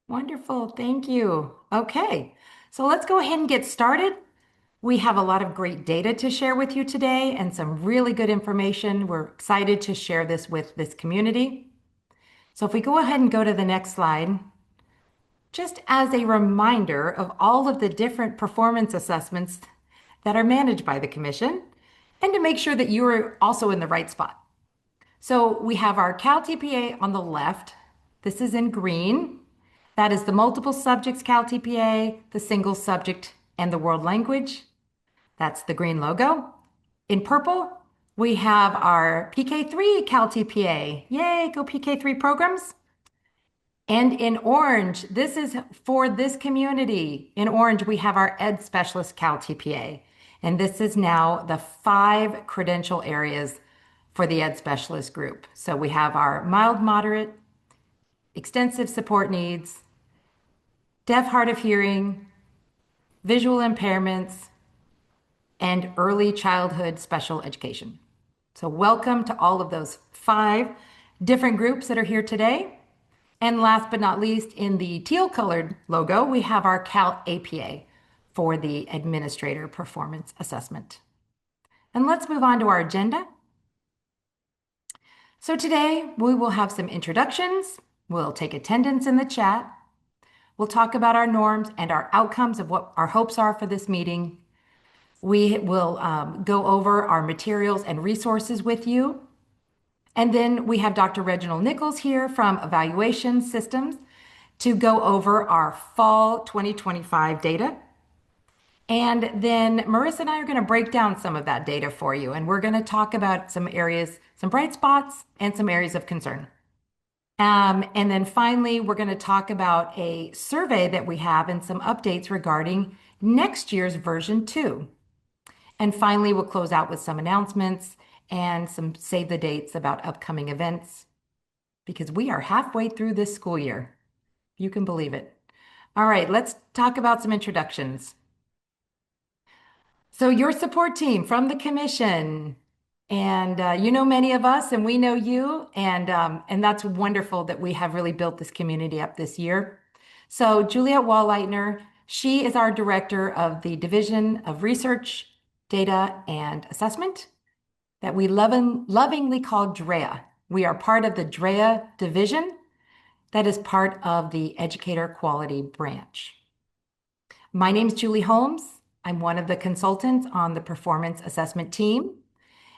Wonderful, thank you. Okay, so let's go ahead and get started. We have a lot of great data to share with you today and some really good information. We're excited to share this with this community. So if we go ahead and go to the next slide, just as a reminder of all of the different performance assessments that are managed by the Commission, and to make sure that you are also in the right spot. So we have our CalTPA on the left. This is in green. That is the multiple subjects CalTPA, the single subject, and the world language. That's the green logo. In purple, we have our PK3 CalTPA. Yay, go PK3 programs. And in orange, this is for this community. In orange, we have our Ed Specialist CalTPA. And this is now the 5 credential areas for the Ed Specialist group. So we have our mild, moderate, extensive support needs, deaf, hard of hearing, visual impairments, and early childhood special education. So welcome to all of those 5 different groups that are here today. And last but not least, in the teal colored logo, we have our CalAPA for the Administrator Performance Assessment. And let's move on to our agenda. So today we will have some introductions. We'll take attendance in the chat. We'll talk about our norms and our outcomes of what our hopes are for this meeting. We will go over our materials and resources with you. And then we have Dr. Reginald Nichols here from Evaluation Systems to go over our fall 2025 data. And then Marissa and I are going to break down some of that data for you. And we're going to talk about some areas, some bright spots, and some areas of concern. And then finally, we're going to talk about a survey that we have and some updates regarding next year's version 2. And finally, we'll close out with some announcements and some save the dates about upcoming events because we are halfway through this school year. You can believe it. All right, let's talk about some introductions. So your support team from the commission, and you know many of us, and we know you, and that's wonderful that we have really built this community up this year. So Juliet Wallleitner, she is our director of the Division of Research, Data, and Assessment that we lovingly call DREA. We are part of the DREA division that is part of the Educator Quality Branch. My name is Julie Holmes. I'm one of the consultants on the performance assessment team.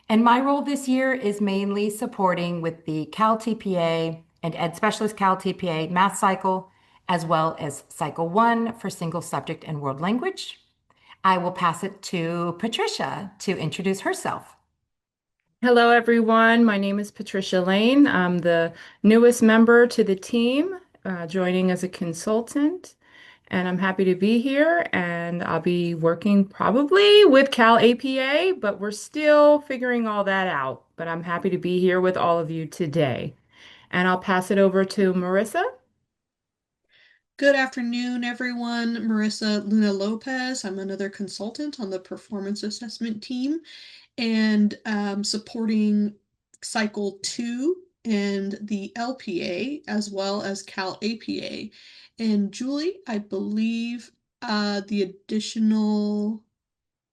And my role this year is mainly supporting with the CalTPA and Ed Specialist CalTPA math cycle, as well as cycle 1 for single subject and world language. I will pass it to Patricia to introduce herself. Hello, everyone. My name is Patricia Lane. I'm the newest member to the team, joining as a consultant, and I'm happy to be here. And I'll be working probably with Cal APA, but we're still figuring all that out. But I'm happy to be here with all of you today. And I'll pass it over to Marissa. Good afternoon, everyone. Marissa Luna Lopez. I'm another consultant on the performance assessment team and supporting Cycle 2 and the LPA as well as Cal APA. And Julie, I believe the additional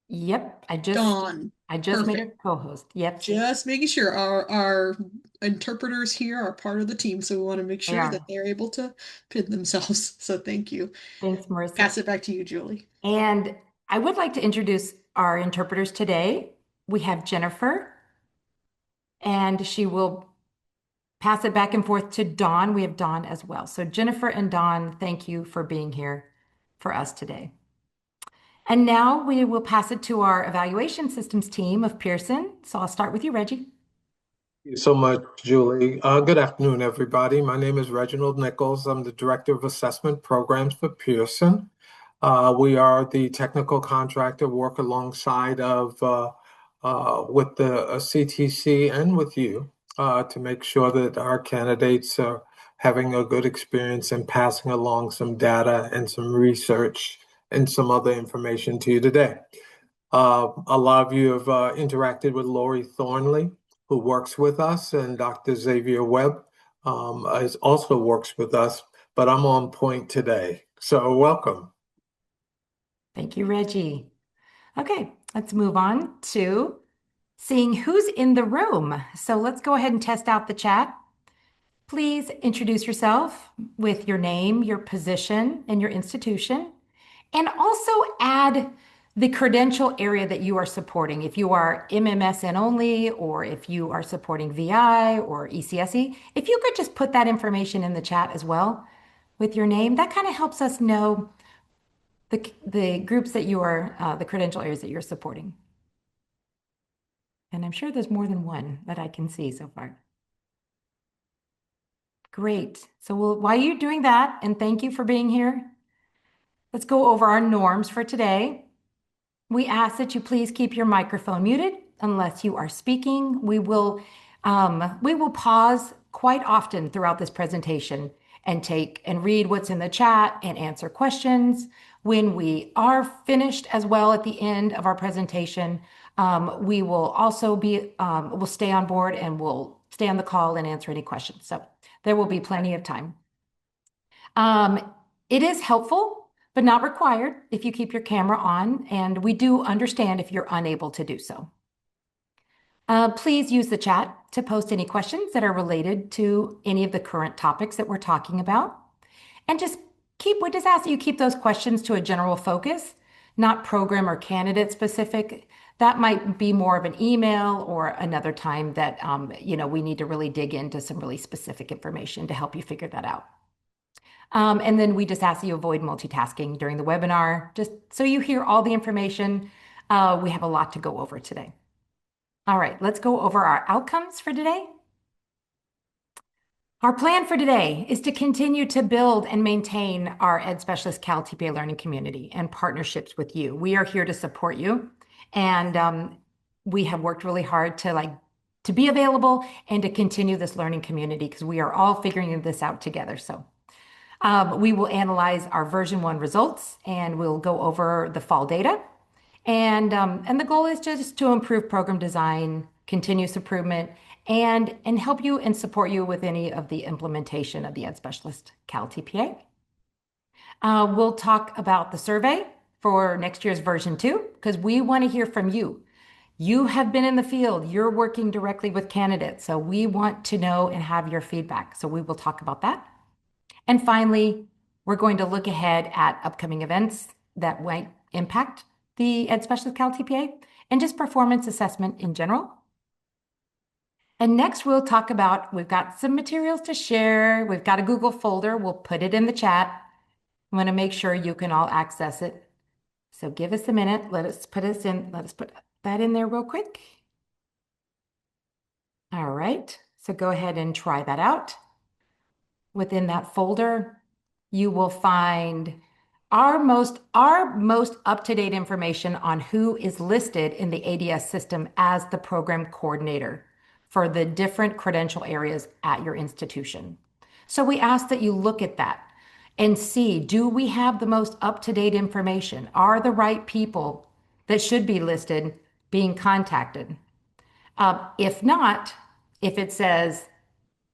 Yep, Dawn. I just made a Perfect. co-host. Yep, Just making sure our interpreters here are part of the team, so we want to make they sure that are. they're able to pin themselves. So thank you. Thanks, Marissa. Pass it back to you, Julie. And I would like to introduce our interpreters today. We have Jennifer, and she will pass it back and forth to Dawn. We have Dawn as well. So Jennifer and Dawn, thank you for being here for us today. And now we will pass it to our evaluation systems team of Pearson. So I'll start with you, Reggie. You so much, Julie. Good afternoon, everybody. My name is Reginald Nichols. I'm the Director of Assessment Programs for Pearson. We are the technical contractor, work alongside of with the CTC and with you to make sure that our candidates are having a good experience and passing along some data and some research and some other information to you today. A lot of you have interacted with Lori Thornley, who works with us, and Dr. Xavier Webb also works with us. but I'm on point today. So welcome. Thank you, Reggie. Okay, let's move on to seeing who's in the room. So let's go ahead and test out the chat. Please introduce yourself with your name, your position, and your institution, and also add the credential area that you are supporting. If you are MMSN only, or if you are supporting VI or ECSE, if you could just put that information in the chat as well with your name, that kind of helps us know the groups that you are, the credential areas that you're supporting. And I'm sure there's more than one that I can see so far. Great. So while you're doing that, and thank you for being here, let's go over our norms for today. We ask that you please keep your microphone muted unless you are speaking. We will pause quite often throughout this presentation and take and read what's in the chat and answer questions. When we are finished as well at the end of our presentation, we will also we'll stay on board and we'll stay on the call and answer any questions. So there will be plenty of time. It is helpful, but not required if you keep your camera on, and we do understand if you're unable to do so. Please use the chat to post any questions that are related to any of the current topics that we're talking about. And we just ask that you keep those questions to a general focus, not program or candidate specific. That might be more of an email or another time that we need to really dig into some really specific information to help you figure that out. And then we just ask that you avoid multitasking during the webinar, just so you hear all the information. We have a lot to go over today. All right, let's go over our outcomes for today. Our plan for today is to continue to build and maintain our Ed Specialist CalTPA learning community and partnerships with you. We are here to support you, and we have worked really hard to be available and to continue this learning community because we are all figuring this out together. So we will analyze our version 1 results, and we'll go over the fall data. And the goal is just to improve program design, continuous improvement, and help you and support you with any of the implementation of the Ed Specialist CalTPA. We'll talk about the survey for next year's version 2, because we want to hear from you. You have been in the field, you're working directly with candidates, so we want to know and have your feedback. So we will talk about that. And finally, we're going to look ahead at upcoming events that might impact the Ed Specialist CalTPA and just performance assessment in general. And next we'll talk about, we've got some materials to share. We've got a Google folder. We'll put it in the chat. I'm going to make sure you can all access it. So give us a minute. Let us put that in there real quick. All right. So go ahead and try that out. Within that folder, you will find our most up-to-date information on who is listed in the ADS system as the program coordinator for the different credential areas at your institution. So we ask that you look at that and see, do we have the most up-to-date information? Are the right people that should be listed being contacted? If not, if it says,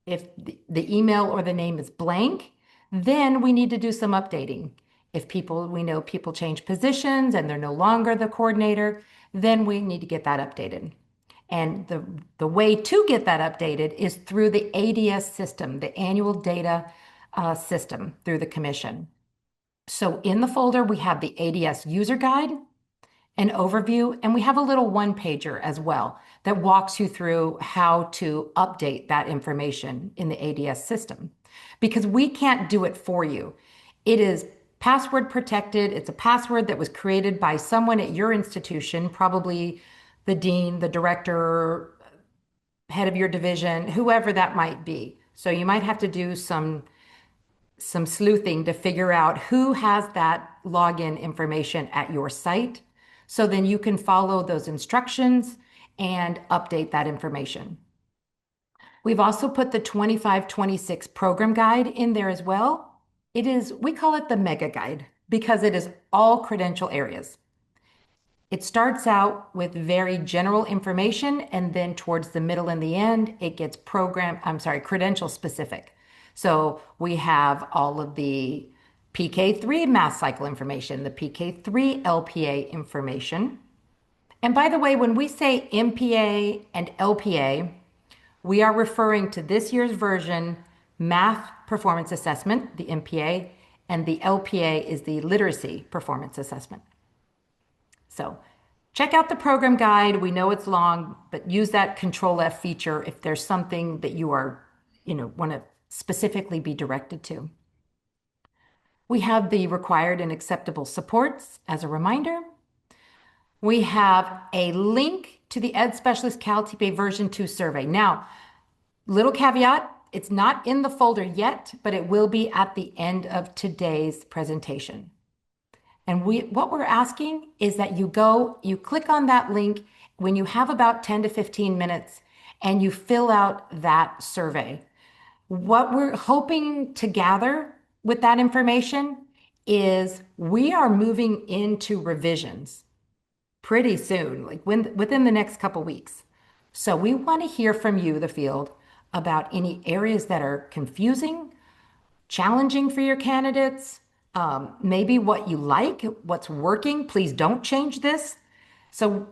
if the email or the name is blank, then we need to do some updating. If we know people change positions and they're no longer the coordinator, then we need to get that updated. And the way to get that updated is through the ADS system, the annual data system through the commission. So in the folder, we have the ADS user guide, an overview, and we have a little one-pager as well that walks you through how to update that information in the ADS system, because we can't do it for you. It is password protected. It's a password that was created by someone at your institution, probably the dean, the director, head of your division, whoever that might be. So you might have to do some sleuthing to figure out who has that login information at your site. So then you can follow those instructions and update that information. We've also put the 2526 program guide in there as well. We call it the mega guide because it is all credential areas. It starts out with very general information, and then towards the middle and the end, it gets credential specific. So we have all of the PK3 mass cycle information, the PK3 LPA information. And by the way, when we say MPA and LPA, we are referring to this year's version Math Performance Assessment, the MPA, and the LPA is the Literacy Performance Assessment. So check out the program guide. We know it's long, but use that Control F feature if there's something that you are, want to specifically be directed to. We have the required and acceptable supports as a reminder. We have a link to the Ed Specialist CalTPA version 2 survey. Now, little caveat, it's not in the folder yet, but it will be at the end of today's presentation. And what we're asking is that you click on that link when you have about 10 to 15 minutes and you fill out that survey. What we're hoping to gather with that information is we are moving into revisions pretty soon, like within the next couple weeks. So we want to hear from you, the field, about any areas that are confusing, challenging for your candidates, maybe what you like, what's working. Please don't change this. So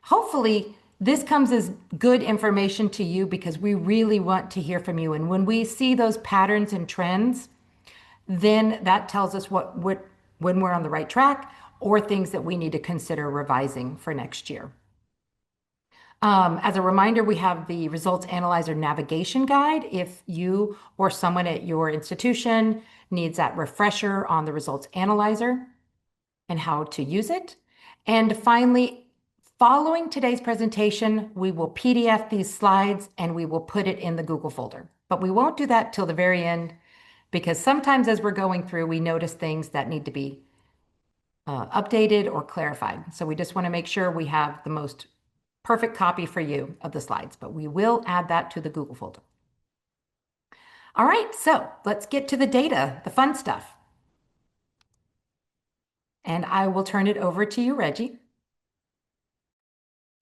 hopefully this comes as good information to you because we really want to hear from you. And when we see those patterns and trends, then that tells us when we're on the right track or things that we need to consider revising for next year. As a reminder, we have the Results Analyzer Navigation Guide if you or someone at your institution needs that refresher on the Results Analyzer and how to use it. And finally, following today's presentation, we will PDF these slides and we will put it in the Google folder. But we won't do that till the very end because sometimes as we're going through, we notice things that need to be updated or clarified. So we just want to make sure we have the most perfect copy for you of the slides, but we will add that to the Google folder. All right, so let's get to the data, the fun stuff. And I will turn it over to you, Reggie.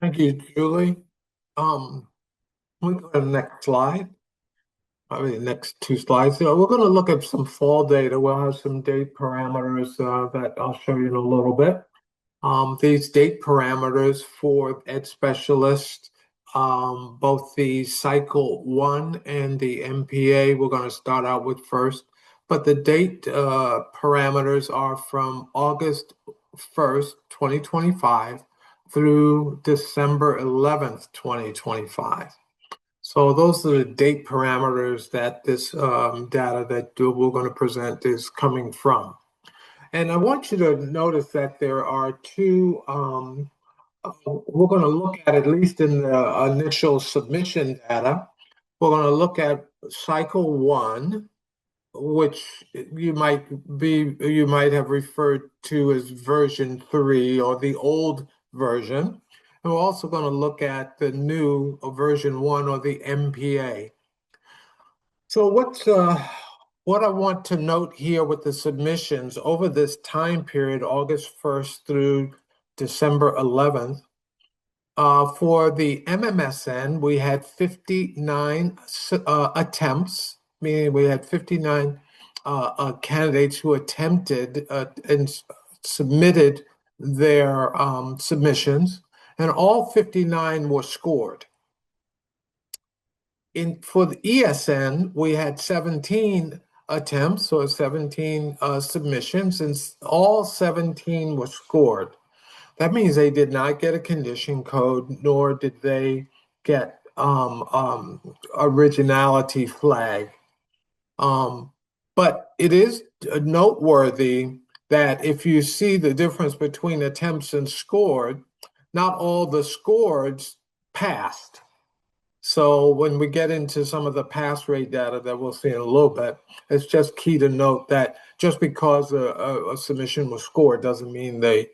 Thank you, Julie. We go to the next slide. Probably the next two slides. So we're going to look at some fall data. We'll have some date parameters that I'll show you in a little bit. These date parameters for Ed Specialist, both the Cycle 1 and the MPA, we're going to start out with first. But the date parameters are from August 1st, 2025 through December 11th, 2025. So those are the date parameters that this data that we're going to present is coming from. And I want you to notice that there are two, we're going to look at least in the initial submission data, we're going to look at cycle 1, which you might have referred to as version 3 or the old version. And we're also going to look at the new version 1 or the MPA. So what I want to note here with the submissions over this time period, August 1st through December 11th, for the MMSN, we had 59 attempts, meaning we had 59 candidates who attempted and submitted their submissions, and all 59 were scored. For the ESN, we had 17 attempts or 17 submissions, and all 17 were scored. That means they did not get a condition code, nor did they get originality flag. But it is noteworthy that if you see the difference between attempts and scored, not all the scores passed. So when we get into some of the pass rate data that we'll see in a little bit, it's just key to note that just because a submission was scored doesn't mean they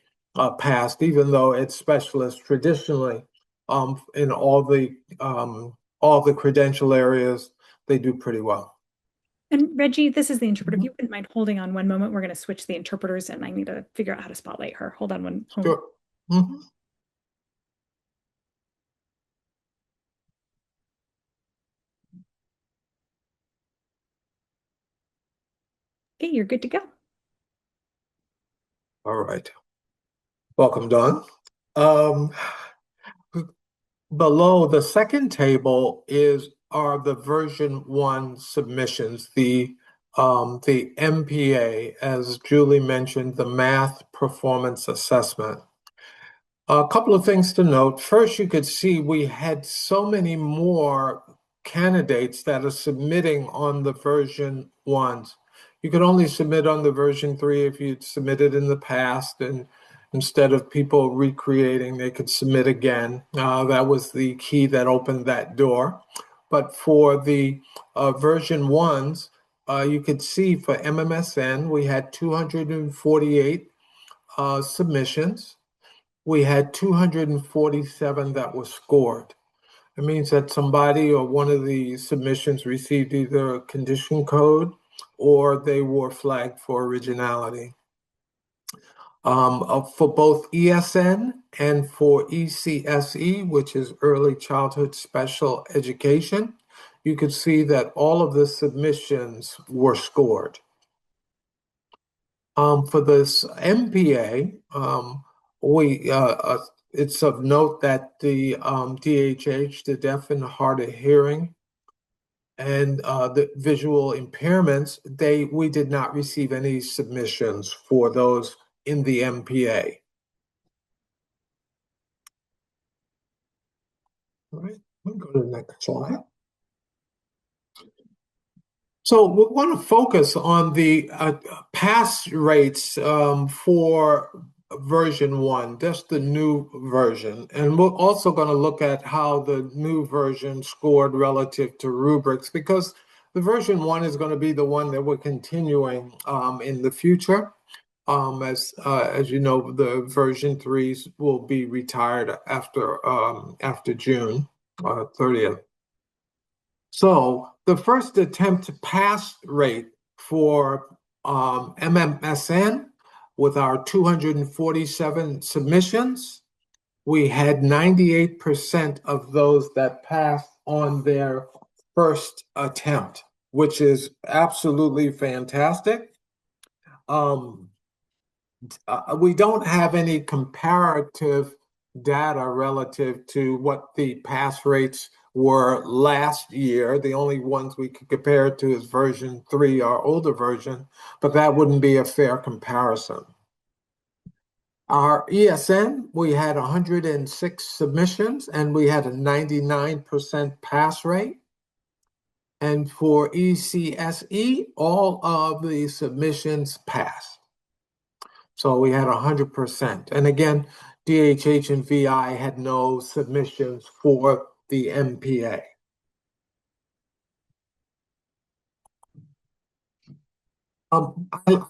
passed, even though Ed Specialists traditionally in all the credential areas, they do pretty well. And Reggie, this is the interpreter. If you wouldn't mind holding on one moment, we're going to switch the interpreters and I need to figure out how to spotlight her. Hold on one moment. Sure. Mm-hmm. Okay, you're good to go. All right. Welcome, Don. Um, Below the second table are the version 1 submissions, the MPA, as Julie mentioned, the Math Performance Assessment. A couple of things to note. First, you could see we had so many more candidates that are submitting on the version 1s. You could only submit on the version 3 if you'd submitted in the past, and instead of people recreating, they could submit again. That was the key that opened that door. But for the version 1s, you could see for MMSN, we had 248 submissions. We had 247 that were scored. It means that somebody or one of the submissions received either a condition code or they were flagged for originality. For both ESN and for ECSE, which is Early Childhood Special Education, you could see that all of the submissions were scored. For this MPA, it's of note that the DHH, the deaf and hard of hearing, and the visual impairments, we did not receive any submissions for those in the MPA. All right, we'll go to the next slide. So we want to focus on the pass rates for version 1, just the new version. And we're also going to look at how the new version scored relative to rubrics, because the version 1 is going to be the one that we're continuing in the future. As you know, the version 3s will be retired after June 30th. So the first attempt pass rate for MMSN with our 247 submissions, we had 98% of those that passed on their first attempt, which is absolutely fantastic. We don't have any comparative data relative to what the pass rates were last year. The only ones we could compare it to is version 3, our older version, but that wouldn't be a fair comparison. Our ESN, we had 106 submissions and we had a 99% pass rate. And for ECSE, all of the submissions passed. So we had 100%. And again, DHH and VI had no submissions for the MPA. I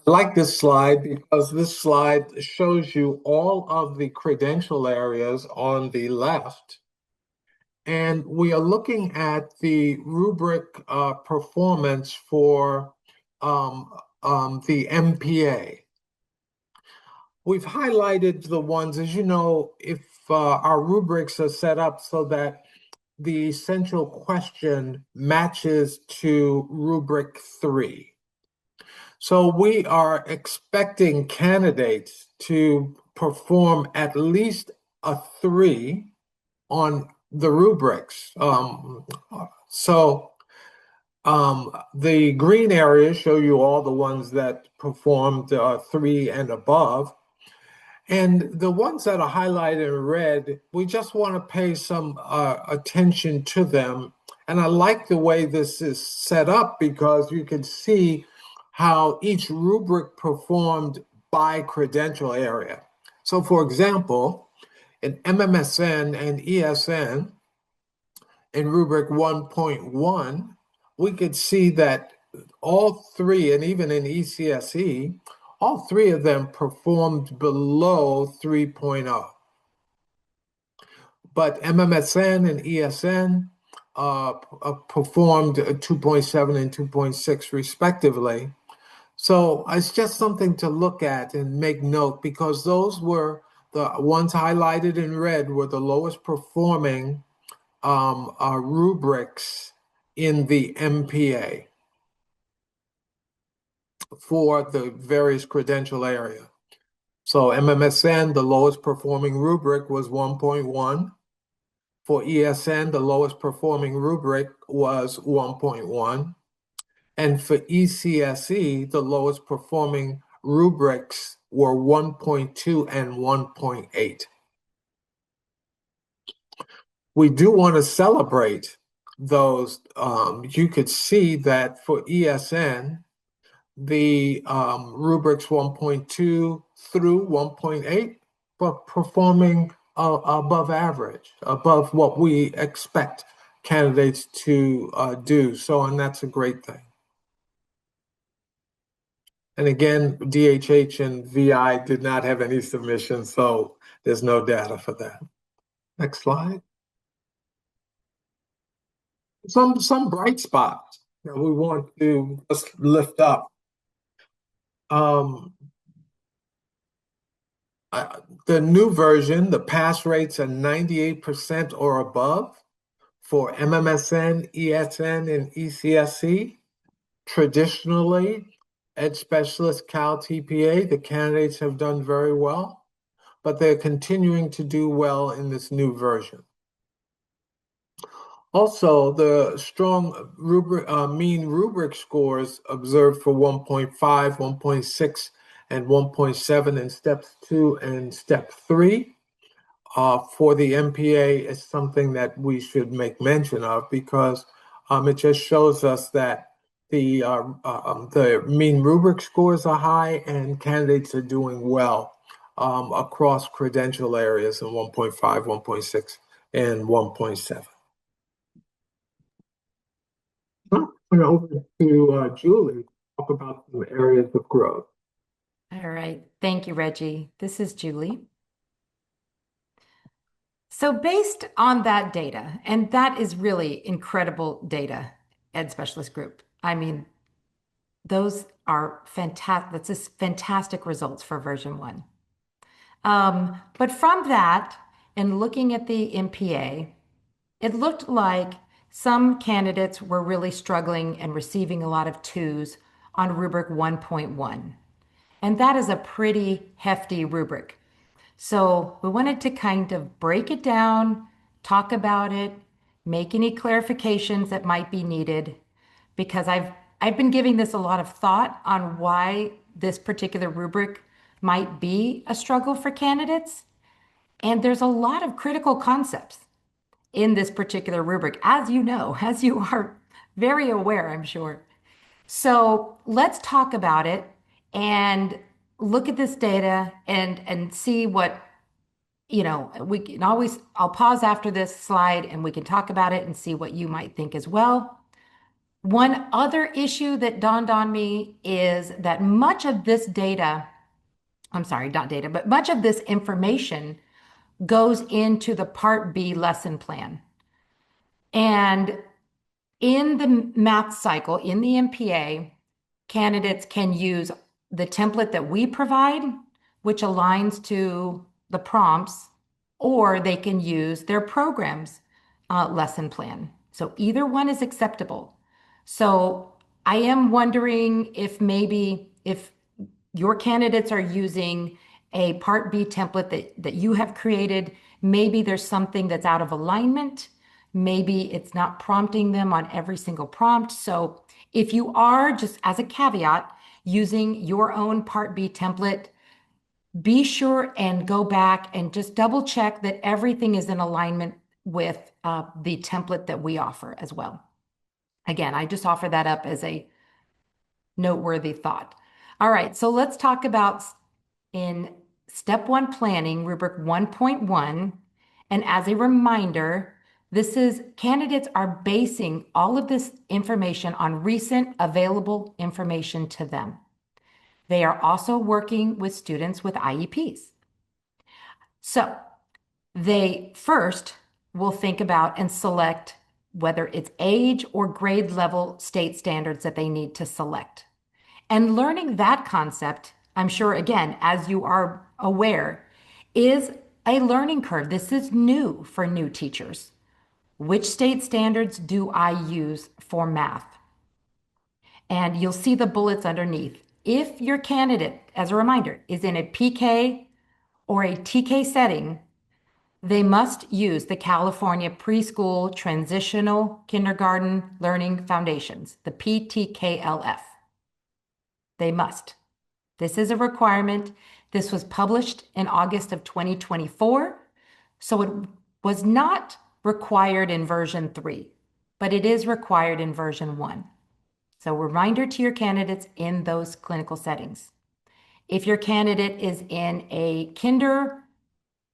like this slide because this slide shows you all of the credential areas on the left. And we are looking at the rubric performance for the MPA. We've highlighted the ones, as you know, if our rubrics are set up so that the central question matches to rubric 3. So we are expecting candidates to perform at least a 3 on the rubrics. The green areas show you all the ones that performed 3 and above. And the ones that are highlighted in red, we just want to pay some attention to them. And I like the way this is set up because you can see how each rubric performed by credential area. So for example, in MMSN and ESN, in rubric 1.1, we could see that all 3, and even in ECSE, all 3 of them performed below 3.0. But MMSN and ESN performed 2.7 and 2.6 respectively. So it's just something to look at and make note because those were the ones highlighted in red were the lowest performing rubrics in the MPA. for the various credential area. So MMSN, the lowest performing rubric was 1.1. For ESN, the lowest performing rubric was 1.1. And for ECSE, the lowest performing rubrics were 1.2 and 1.8. We do want to celebrate those. You could see that for ESN, the rubrics 1.2 through 1.8, but performing above average, above what we expect candidates to do. So, and that's a great thing. And again, DHH and VI did not have any submissions, so there's no data for that. Next slide. Some bright spots that we want to just lift up. The new version, the pass rates are 98% or above for MMSN, ESN, and ECSC. Traditionally, Ed Specialist CalTPA, the candidates have done very well, but they're continuing to do well in this new version. Also, the strong mean rubric scores observed for 1.5, 1.6, and 1.7 in steps 2 and step 3 for the MPA is something that we should make mention of, because it just shows us that the mean rubric scores are high and candidates are doing well across credential areas in 1.5, 1.6, and 1.7. Over to Julie to talk about some areas of growth. All right. Thank you, Reggie. This is Julie. So based on that data, and that is really incredible data, Ed Specialist Group. I mean, those are fantastic. That's just fantastic results for version 1. But from that, and looking at the MPA, it looked like some candidates were really struggling and receiving a lot of 2s on rubric 1.1. And that is a pretty hefty rubric. So we wanted to kind of break it down, talk about it, make any clarifications that might be needed, because I've been giving this a lot of thought on why this particular rubric might be a struggle for candidates. And there's a lot of critical concepts in this particular rubric, as you know, as you are very aware, I'm sure. So let's talk about it and look at this data and see what, we can always, I'll pause after this slide and we can talk about it and see what you might think as well. One other issue that dawned on me is that much of this data, I'm sorry, not data, but much of this information goes into the Part B lesson plan. And in the math cycle, in the MPA, candidates can use the template that we provide, which aligns to the prompts, or they can use their program's lesson plan. So either one is acceptable. So I am wondering if maybe if your candidates are using a Part B template that you have created, maybe there's something that's out of alignment. Maybe it's not prompting them on every single prompt. So if you are, just as a caveat, using your own Part B template, be sure and go back and just double check that everything is in alignment with the template that we offer as well. Again, I just offer that up as a noteworthy thought. All right, so let's talk about in step 1 planning, rubric 1.1. And as a reminder, this is candidates are basing all of this information on recent available information to them. They are also working with students with IEPs. So they first will think about and select whether it's age or grade level state standards that they need to select. And learning that concept, I'm sure, again, as you are aware, is a learning curve. This is new for new teachers. Which state standards do I use for math? And you'll see the bullets underneath. if your candidate, as a reminder, is in a PK or a TK setting, they must use the California Preschool Transitional Kindergarten Learning Foundations, the PTKLF. They must. This is a requirement. This was published in August of 2024, so it was not required in version 3, but it is required in version 1. So reminder to your candidates in those clinical settings. If your candidate is in a kinder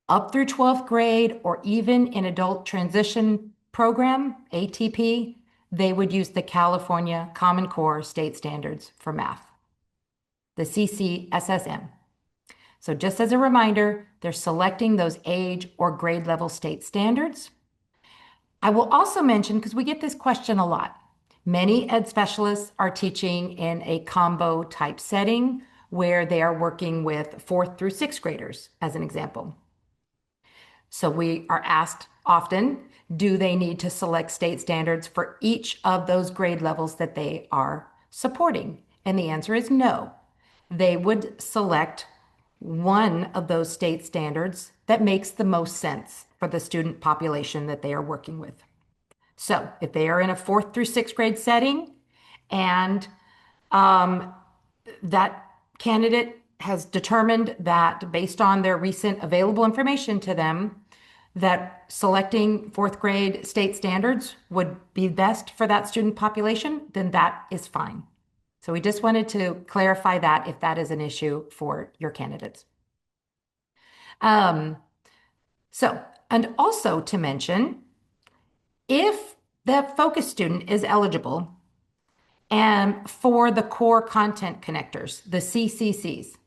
up through 12th grade or even in adult transition program, ATP, they would use the California Common Core State Standards for Math, the CCSSM. So just as a reminder, they're selecting those age or grade level state standards. I will also mention, because we get this question a lot, many ed specialists are teaching in a combo type setting where they are working with 4th through 6th graders, as an example. So we are asked often, do they need to select state standards for each of those grade levels that they are supporting? And the answer is no. They would select one of those state standards that makes the most sense for the student population that they are working with. So if they are in a 4th through 6th grade setting and that candidate has determined that based on their recent available information to them, that selecting 4th grade state standards would be best for that student population, then that is fine. So we just wanted to clarify that if that is an issue for your candidates. And also to mention, if the focus student is eligible and for the core content connectors, the CCCs,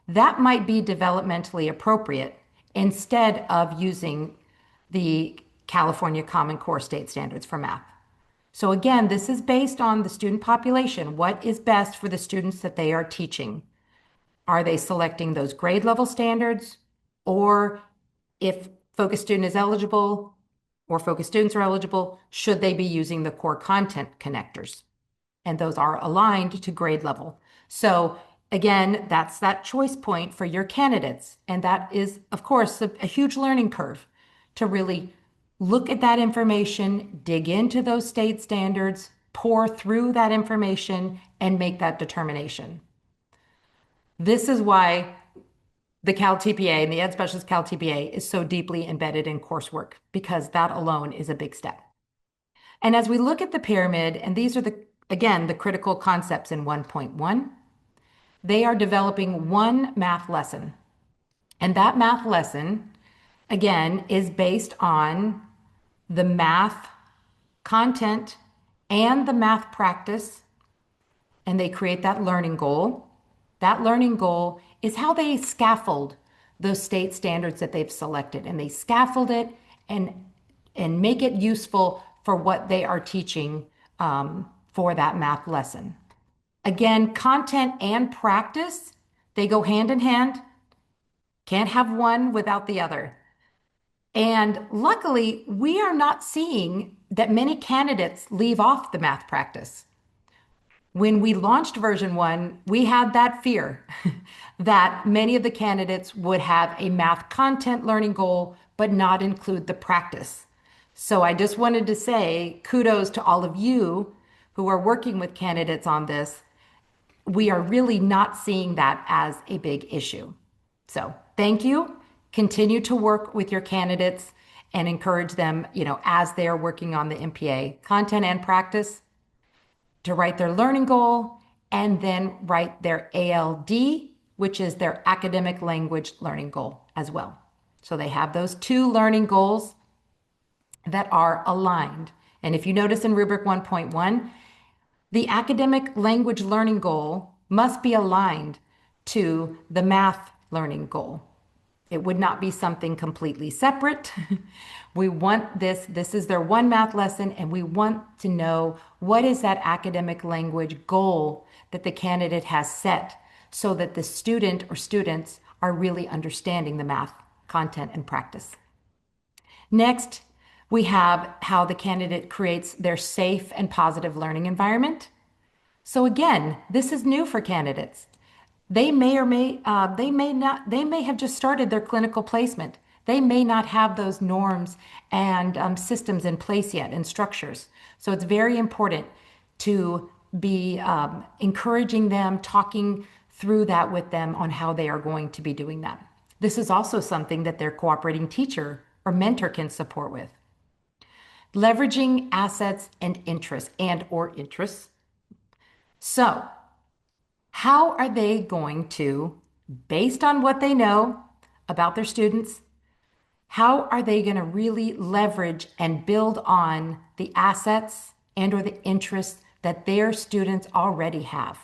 that might be developmentally appropriate instead of using the California Common Core State Standards for Math. So again, this is based on the student population. What is best for the students that they are teaching? Are they selecting those grade level standards? Or if focus student is eligible or focus students are eligible, should they be using the core content connectors? And those are aligned to grade level. So again, that's that choice point for your candidates. And that is, of course, a huge learning curve to really look at that information, dig into those state standards, pour through that information, and make that determination. This is why the CalTPA and the Ed Specialist CalTPA is so deeply embedded in coursework, because that alone is a big step. And as we look at the pyramid, and these are again, the critical concepts in 1.1, they are developing one math lesson. And that math lesson, again, is based on the math content and the math practice, and they create that learning goal. That learning goal is how they scaffold those state standards that they've selected, and they scaffold it and make it useful for what they are teaching for that math lesson. Again, content and practice, they go hand in hand. Can't have one without the other. And luckily, we are not seeing that many candidates leave off the math practice. When we launched version 1, we had that fear that many of the candidates would have a math content learning goal, but not include the practice. So I just wanted to say kudos to all of you who are working with candidates on this. We are really not seeing that as a big issue. So thank you. Continue to work with your candidates and encourage them, as they are working on the MPA content and practice, to write their learning goal and then write their ALD, which is their academic language learning goal as well. So they have those two learning goals that are aligned. And if you notice in rubric 1.1, the academic language learning goal must be aligned to the math learning goal. It would not be something completely separate. We want this is their one math lesson, and we want to know what is that academic language goal that the candidate has set so that the student or students are really understanding the math content and practice. Next, we have how the candidate creates their safe and positive learning environment. So again, this is new for candidates. They may have just started their clinical placement. They may not have those norms and systems in place yet and structures. So it's very important to be encouraging them, talking through that with them on how they are going to be doing that. This is also something that their cooperating teacher or mentor can support with. Leveraging assets and interests and/or interests. So, how are they going to, based on what they know about their students, how are they going to really leverage and build on the assets and/or the interests that their students already have?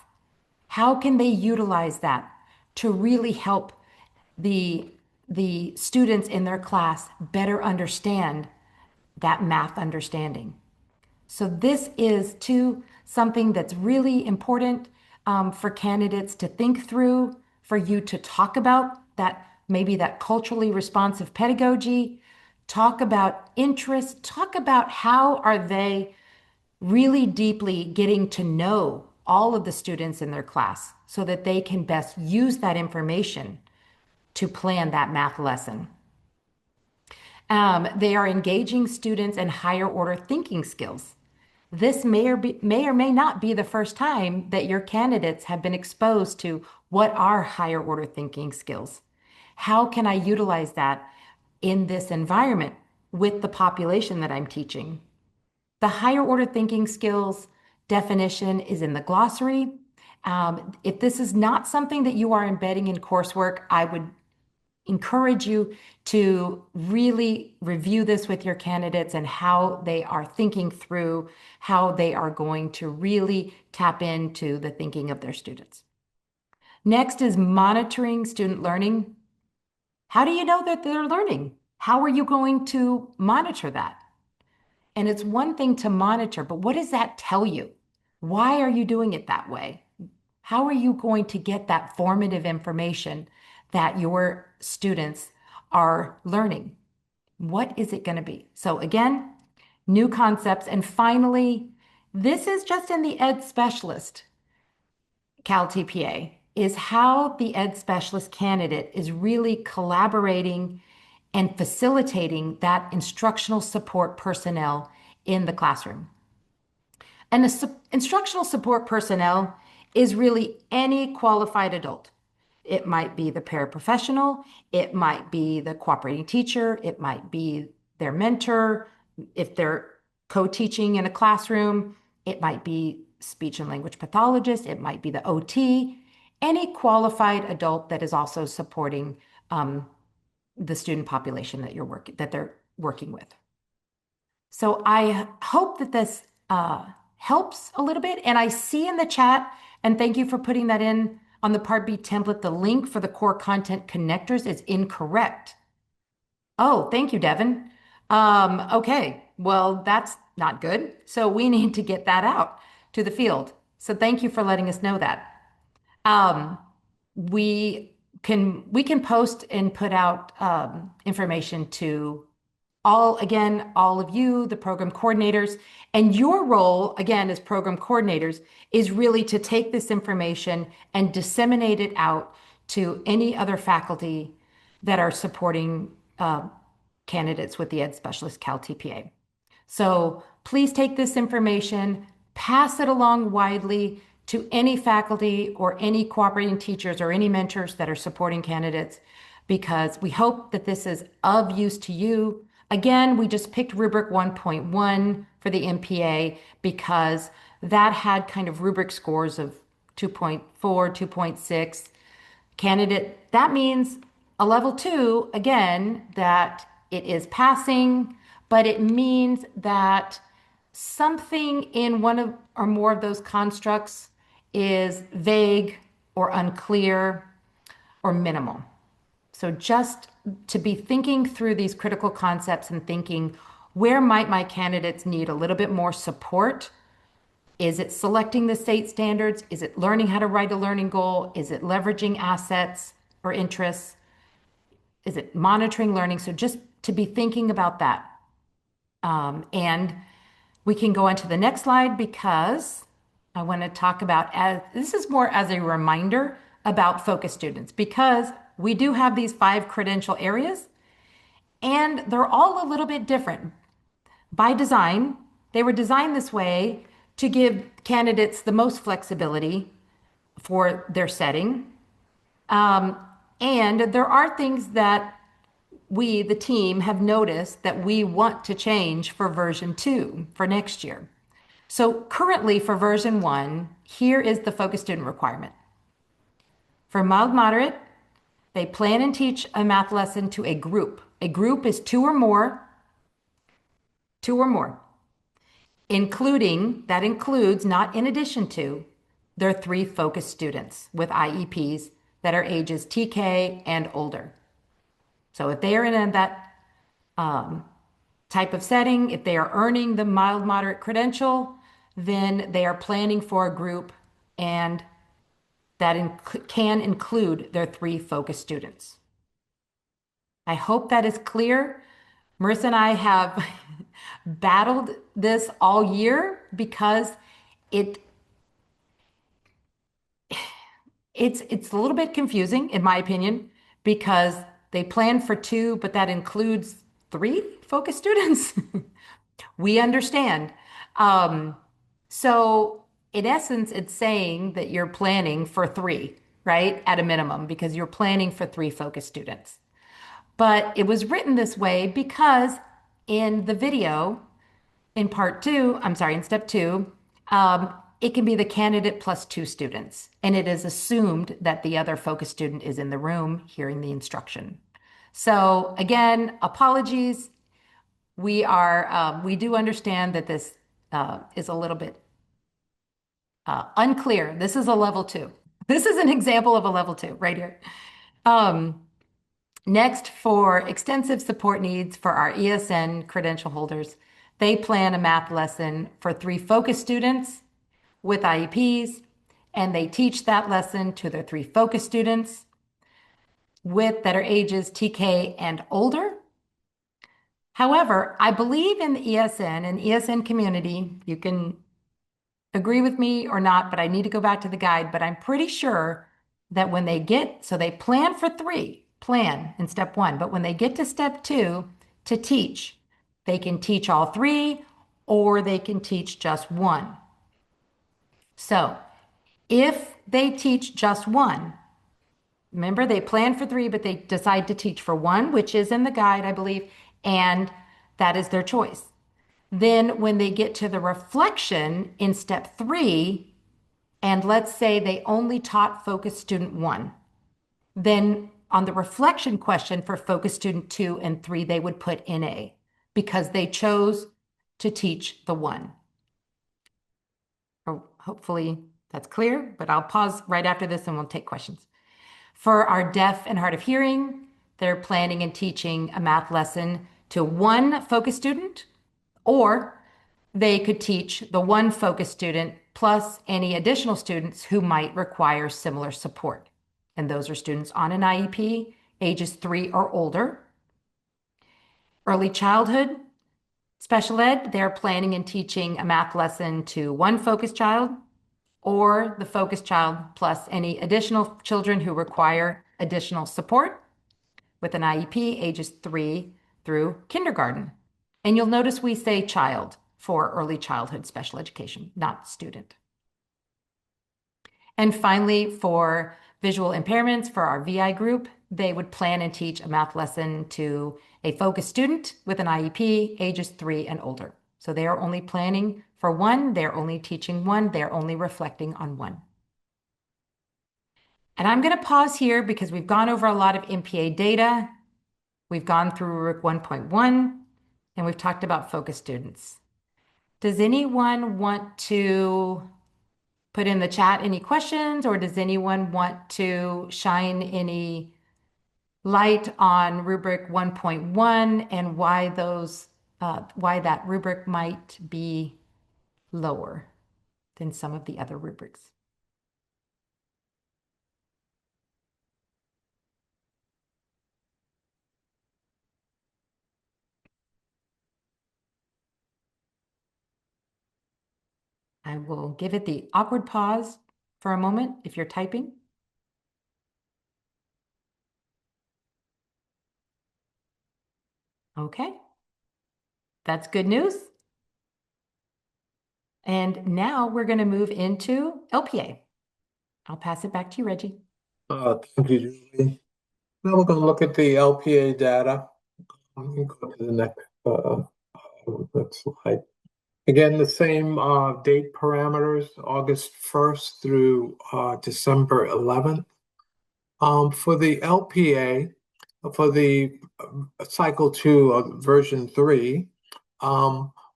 How can they utilize that to really help the students in their class better understand that math understanding? So this is too something that's really important for candidates to think through, for you to talk about that, maybe that culturally responsive pedagogy, talk about interest, talk about how are they really deeply getting to know all of the students in their class so that they can best use that information to plan that math lesson. They are engaging students in higher order thinking skills. This may or may not be the first time that your candidates have been exposed to what are higher order thinking skills. How can I utilize that in this environment with the population that I'm teaching? The higher order thinking skills definition is in the glossary. If this is not something that you are embedding in coursework, I would encourage you to really review this with your candidates and how they are thinking through how they are going to really tap into the thinking of their students. Next is monitoring student learning. How do you know that they're learning? How are you going to monitor that? And it's one thing to monitor, but what does that tell you? Why are you doing it that way? How are you going to get that formative information that your students are learning? What is it going to be? So again, new concepts. And finally, this is just in the Ed Specialist CalTPA, is how the Ed Specialist candidate is really collaborating and facilitating that instructional support personnel in the classroom. And the instructional support personnel is really any qualified adult. It might be the paraprofessional, it might be the cooperating teacher, it might be their mentor, if they're co-teaching in a classroom, it might be speech and language pathologist, it might be the OT, any qualified adult that is also supporting the student population that they're working with. So I hope that this helps a little bit. And I see in the chat, and thank you for putting that in on the Part B template, the link for the core content connectors is incorrect. Oh, thank you, Devin. Okay, well, that's not good. So we need to get that out to the field. So thank you for letting us know that. Um, we can post and put out information to all of you, the program coordinators, and your role, again, as program coordinators, is really to take this information and disseminate it out to any other faculty that are supporting candidates with the Ed Specialist CalTPA. So please take this information, pass it along widely to any faculty or any cooperating teachers or any mentors that are supporting candidates, because we hope that this is of use to you. Again, we just picked rubric 1.1 for the MPA because that had kind of rubric scores of 2.4, 2.6. Candidate, that means a level 2, again, that it is passing, but it means that something in one of or more of those constructs is vague or unclear or minimal. So just to be thinking through these critical concepts and thinking, where might my candidates need a little bit more support? Is it selecting the state standards? Is it learning how to write a learning goal? Is it leveraging assets or interests? Is it monitoring learning? So just to be thinking about that. And we can go on to the next slide because I want to talk about as this is more as a reminder about focus students because we do have these 5 credential areas and they're all a little bit different. By design, they were designed this way to give candidates the most flexibility for their setting. Um, and there are things that we, the team, have noticed that we want to change for version 2 for next year. So currently for version 1, here is the focus student requirement. For mild moderate, they plan and teach a math lesson to a group. A group is two or more, including, that includes, not in addition to, their 3 focus students with IEPs that are ages TK and older. So if they are in that type of setting, if they are earning the mild moderate credential, then they are planning for a group and that can include their 3 focus students. I hope that is clear. Marissa and I have battled this all year because it it's a little bit confusing in my opinion because they plan for 2, but that includes 3 focus students. We understand. Um, so in essence, it's saying that you're planning for 3, right? At a minimum, because you're planning for 3 focus students. But it was written this way because in the video, in part 2, I'm sorry, in step 2, it can be the candidate plus 2 students. And it is assumed that the other focus student is in the room hearing the instruction. So again, apologies. We do understand that this is a little bit unclear. This is a level 2. This is an example of a level 2 right here. Next, for extensive support needs for our ESN credential holders, they plan a math lesson for 3 focus students with IEPs, and they teach that lesson to their 3 focus students that are ages TK and older. However, I believe in the ESN and ESN community, you can agree with me or not, but I need to go back to the guide, but I'm pretty sure that when so they plan for 3, plan in step 1, but when they get to step 2 to teach, they can teach all 3 or they can teach just 1. So if they teach just 1, remember they plan for 3, but they decide to teach for 1, which is in the guide, I believe, and that is their choice. Then when they get to the reflection in step 3, and let's say they only taught focus student 1, then on the reflection question for focus student 2 and 3, they would put NA because they chose to teach the 1. Oh, hopefully that's clear, but I'll pause right after this and we'll take questions. For our deaf and hard of hearing, they're planning and teaching a math lesson to 1 focus student, or they could teach the 1 focus student plus any additional students who might require similar support. And those are students on an IEP, ages 3 or older. Early childhood, special ed, they're planning and teaching a math lesson to 1 focus child or the focus child plus any additional children who require additional support with an IEP ages 3 through kindergarten. And you'll notice we say child for early childhood special education, not student. And finally, for visual impairments for our VI group, they would plan and teach a math lesson to a focus student with an IEP ages 3 and older. So they are only planning for 1, they're only teaching 1, they're only reflecting on 1. And I'm going to pause here because we've gone over a lot of MPA data. We've gone through rubric 1.1 and we've talked about focus students. Does anyone want to put in the chat any questions, or does anyone want to shine any light on rubric 1.1 and why why that rubric might be lower than some of the other rubrics? I will give it the awkward pause for a moment if you're typing. Okay, that's good news. And now we're going to move into LPA. I'll pass it back to you, Reggie. Thank you, Julie. Now we're going to look at the LPA data. Let me go to the next slide. Again, the same date parameters, August 1st through December 11th. For the LPA, for the cycle 2 of version 3,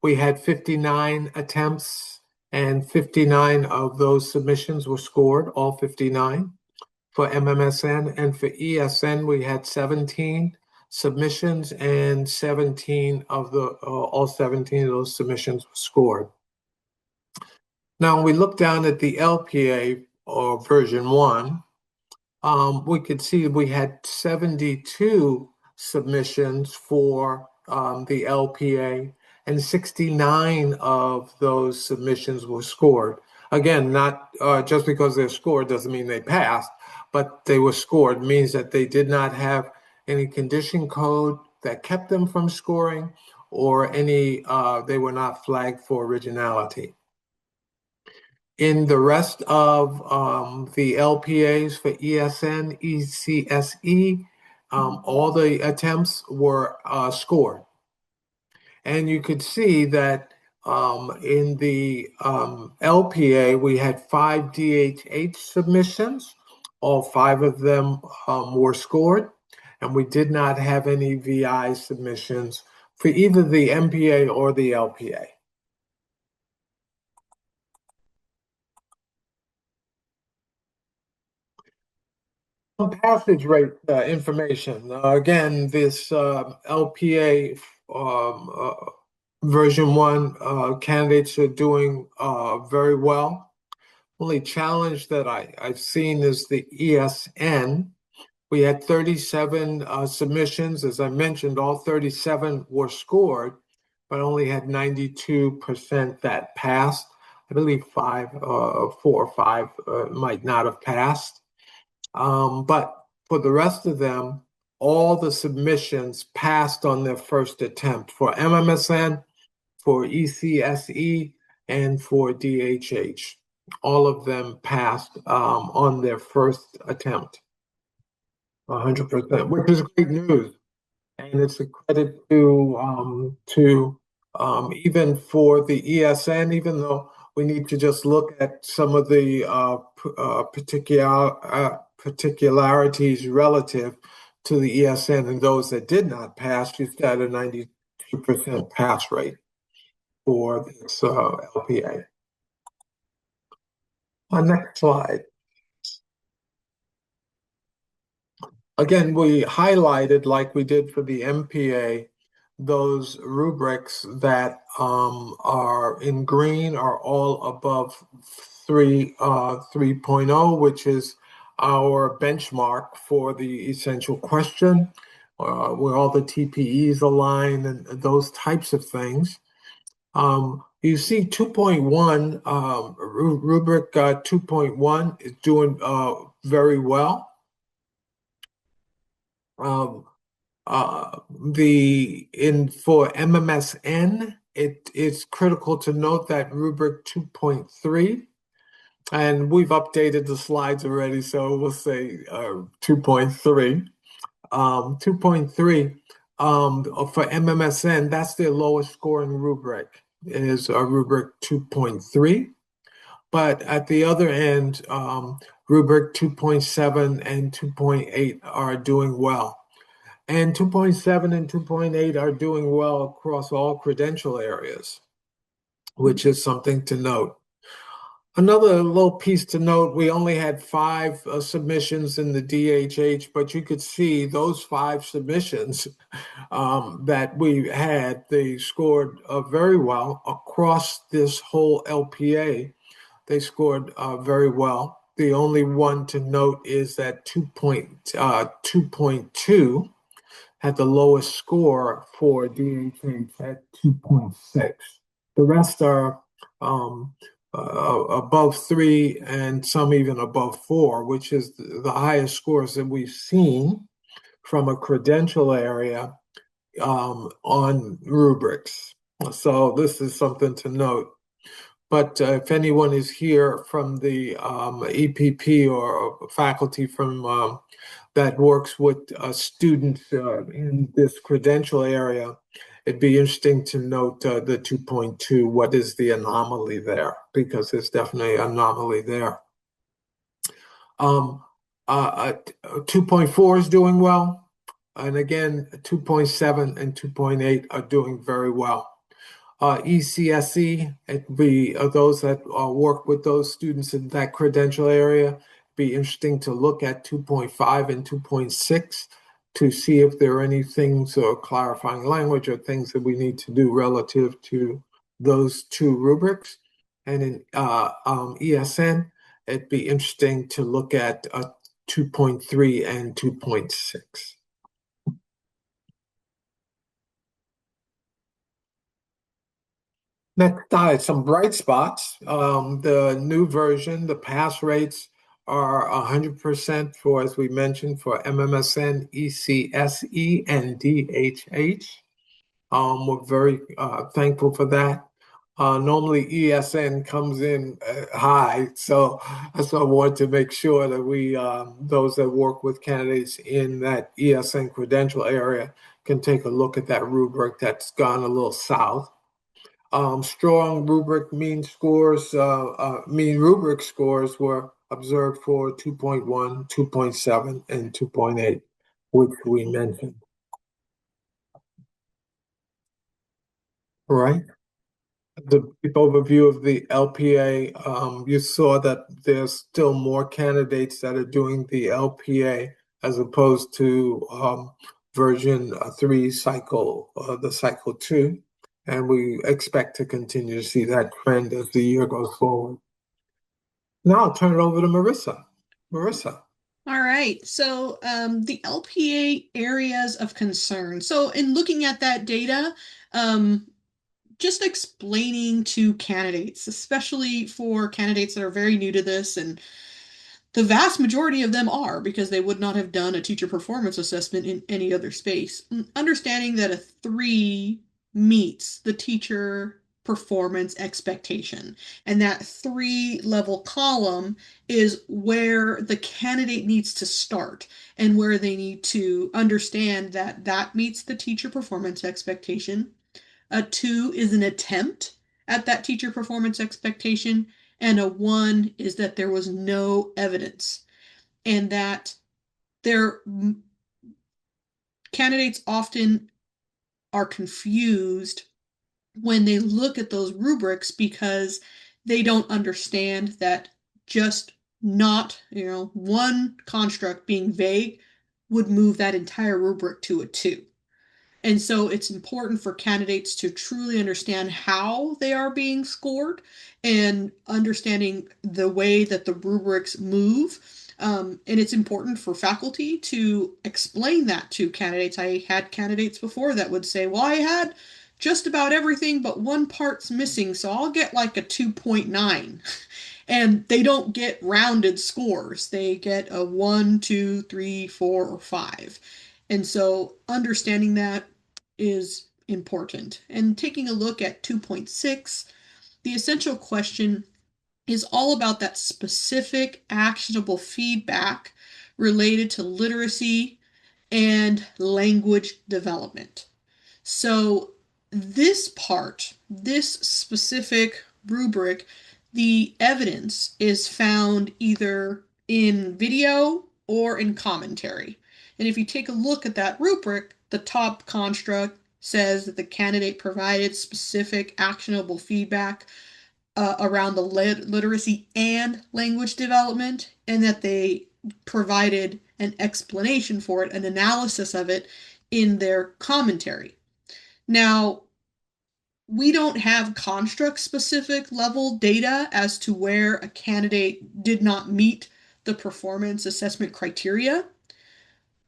we had 59 attempts and 59 of those submissions were scored, all 59 for MMSN. And for ESN, we had 17 submissions and 17 of all 17 of those submissions were scored. Now, when we look down at the LPA or version 1, we could see we had 72 submissions for the LPA, and 69 of those submissions were scored. Again, not just because they're scored doesn't mean they passed, but they were scored means that they did not have any condition code that kept them from scoring, or any they were not flagged for originality. In the rest of the LPAs for ESN, ECSE, all the attempts were scored. And you could see that in the LPA, we had 5 DHH submissions. All 5 of them were scored. And we did not have any VI submissions for either the MPA or the LPA. Passage rate information. Again, this LPA version 1 candidates are doing very well. Only challenge that I've seen is the ESN. We had 37 submissions. As I mentioned, all 37 were scored, but only had 92% that passed. I believe 4 or 5 might not have passed. But for the rest of them, all the submissions passed on their first attempt for MMSN, for ECSE, and for DHH. All of them passed on their first attempt, 100%, which is great news. And it's a credit to even for the ESN, even though we need to just look at some of the particularities relative to the ESN and those that did not pass. You've got a 92% pass rate for this LPA. Next slide. Again, we highlighted, like we did for the MPA, those rubrics that are in green are all above 3.0, which is our benchmark for the essential question, where all the TPEs align and those types of things. You see 2.1, rubric 2.1 is doing very well. For MMSN, it is critical to note that rubric 2.3, and we've updated the slides already, so we'll say 2.3. 2.3 for MMSN, that's their lowest scoring rubric, is rubric 2.3. But at the other end, rubric 2.7 and 2.8 are doing well. And 2.7 and 2.8 are doing well across all credential areas, which is something to note. Another little piece to note, we only had 5 submissions in the DHH, but you could see those 5 submissions that we had, they scored very well across this whole LPA. They scored very well. The only one to note is that 2.2 had the lowest score for DHH at 2.6. The rest are above 3 and some even above 4, which is the highest scores that we've seen from a credential area on rubrics. So this is something to note. But if anyone is here from the EPP or faculty from that works with students in this credential area, it'd be interesting to note the 2.2. What is the anomaly there? Because there's definitely an anomaly there. Um, 2.4 is doing well. And again, 2.7 and 2.8 are doing very well. ECSE, it'd be those that work with those students in that credential area. It'd be interesting to look at 2.5 and 2.6 to see if there are any things or clarifying language or things that we need to do relative to those two rubrics. And in ESN, it'd be interesting to look at 2.3 and 2.6. Next, some bright spots. The new version, the pass rates are 100% for, as we mentioned, for MMSN, ECSE, and DHH. We're very thankful for that. Normally ESN comes in high, so I want to make sure that we, those that work with candidates in that ESN credential area, can take a look at that rubric that's gone a little south. Strong rubric mean rubric scores were observed for 2.1, 2.7, and 2.8, which we mentioned. All right. The brief overview of the LPA, you saw that there's still more candidates that are doing the LPA as opposed to version 3 cycle, the cycle 2. And we expect to continue to see that trend as the year goes forward. Now I'll turn it over to Marissa. Marissa. All right, so the LPA areas of concern. So in looking at that data, just explaining to candidates, especially for candidates that are very new to this, and the vast majority of them are, because they would not have done a teacher performance assessment in any other space. Understanding that a 3 meets the teacher performance expectation, and that 3-level column is where the candidate needs to start and where they need to understand that that meets the teacher performance expectation. A 2 is an attempt at that teacher performance expectation, and a 1 is that there was no evidence, and that their candidates often are confused when they look at those rubrics because they don't understand that just not, one construct being vague would move that entire rubric to a 2. And so it's important for candidates to truly understand how they are being scored and understanding the way that the rubrics move. And it's important for faculty to explain that to candidates. I had candidates before that would say, well, I had just about everything, but one part's missing, so I'll get like a 2.9. And they don't get rounded scores. They get a 1, 2, 3, 4, or 5. And so understanding that is important. And taking a look at 2.6, the essential question is all about that specific actionable feedback related to literacy and language development. So this part, this specific rubric, the evidence is found either in video or in commentary. And if you take a look at that rubric, the top construct says that the candidate provided specific actionable feedback around the literacy and language development, and that they provided an explanation for it, an analysis of it in their commentary. Now, we don't have construct specific level data as to where a candidate did not meet the performance assessment criteria,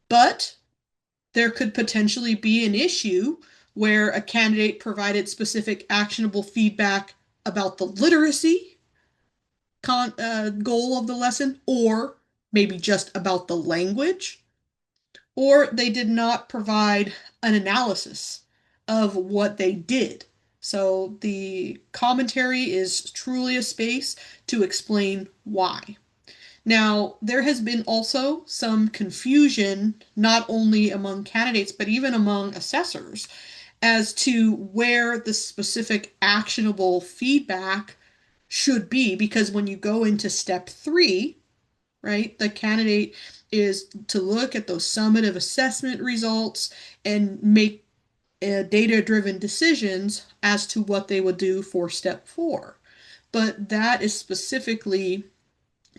but there could potentially be an issue where a candidate provided specific actionable feedback about the literacy, goal of the lesson, or maybe just about the language, or they did not provide an analysis of what they did. So the commentary is truly a space to explain why. Now, there has been also some confusion, not only among candidates, but even among assessors, as to where the specific actionable feedback should be. Because when you go into step 3, right, the candidate is to look at those summative assessment results and make data-driven decisions as to what they would do for step 4. But that is specifically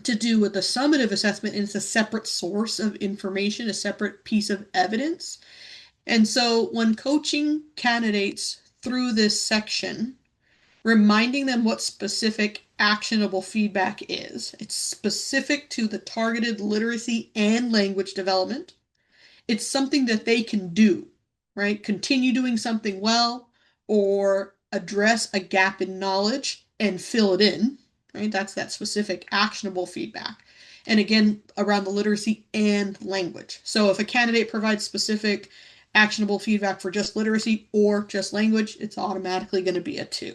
to do with the summative assessment, and it's a separate source of information, a separate piece of evidence. And so when coaching candidates through this section, reminding them what specific actionable feedback is, it's specific to the targeted literacy and language development. It's something that they can do, right? Continue doing something well, or address a gap in knowledge and fill it in, right? That's that specific actionable feedback. And again, around the literacy and language. So if a candidate provides specific actionable feedback for just literacy or just language, it's automatically going to be a 2.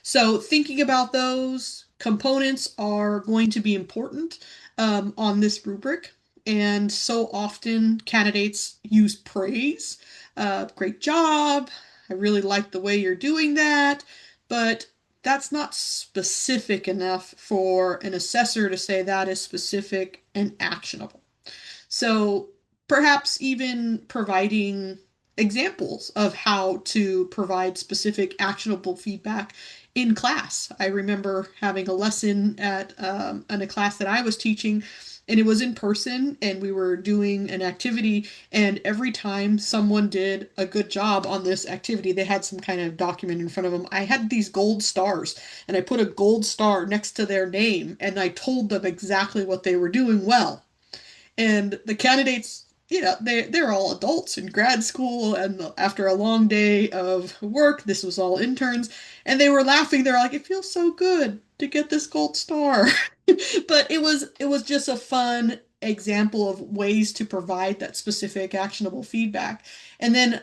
So thinking about those components are going to be important on this rubric. And so often candidates use praise. Great job. I really like the way you're doing that. But that's not specific enough for an assessor to say that is specific and actionable. So perhaps even providing examples of how to provide specific actionable feedback in class. I remember having a lesson at in a class that I was teaching, and it was in person, and we were doing an activity, and every time someone did a good job on this activity, they had some kind of document in front of them. I had these gold stars, and I put a gold star next to their name, and I told them exactly what they were doing well. And the candidates, they're all adults in grad school, and after a long day of work, this was all interns, and they were laughing. They're like, it feels so good to get this gold star. But it was just a fun example of ways to provide that specific actionable feedback. And then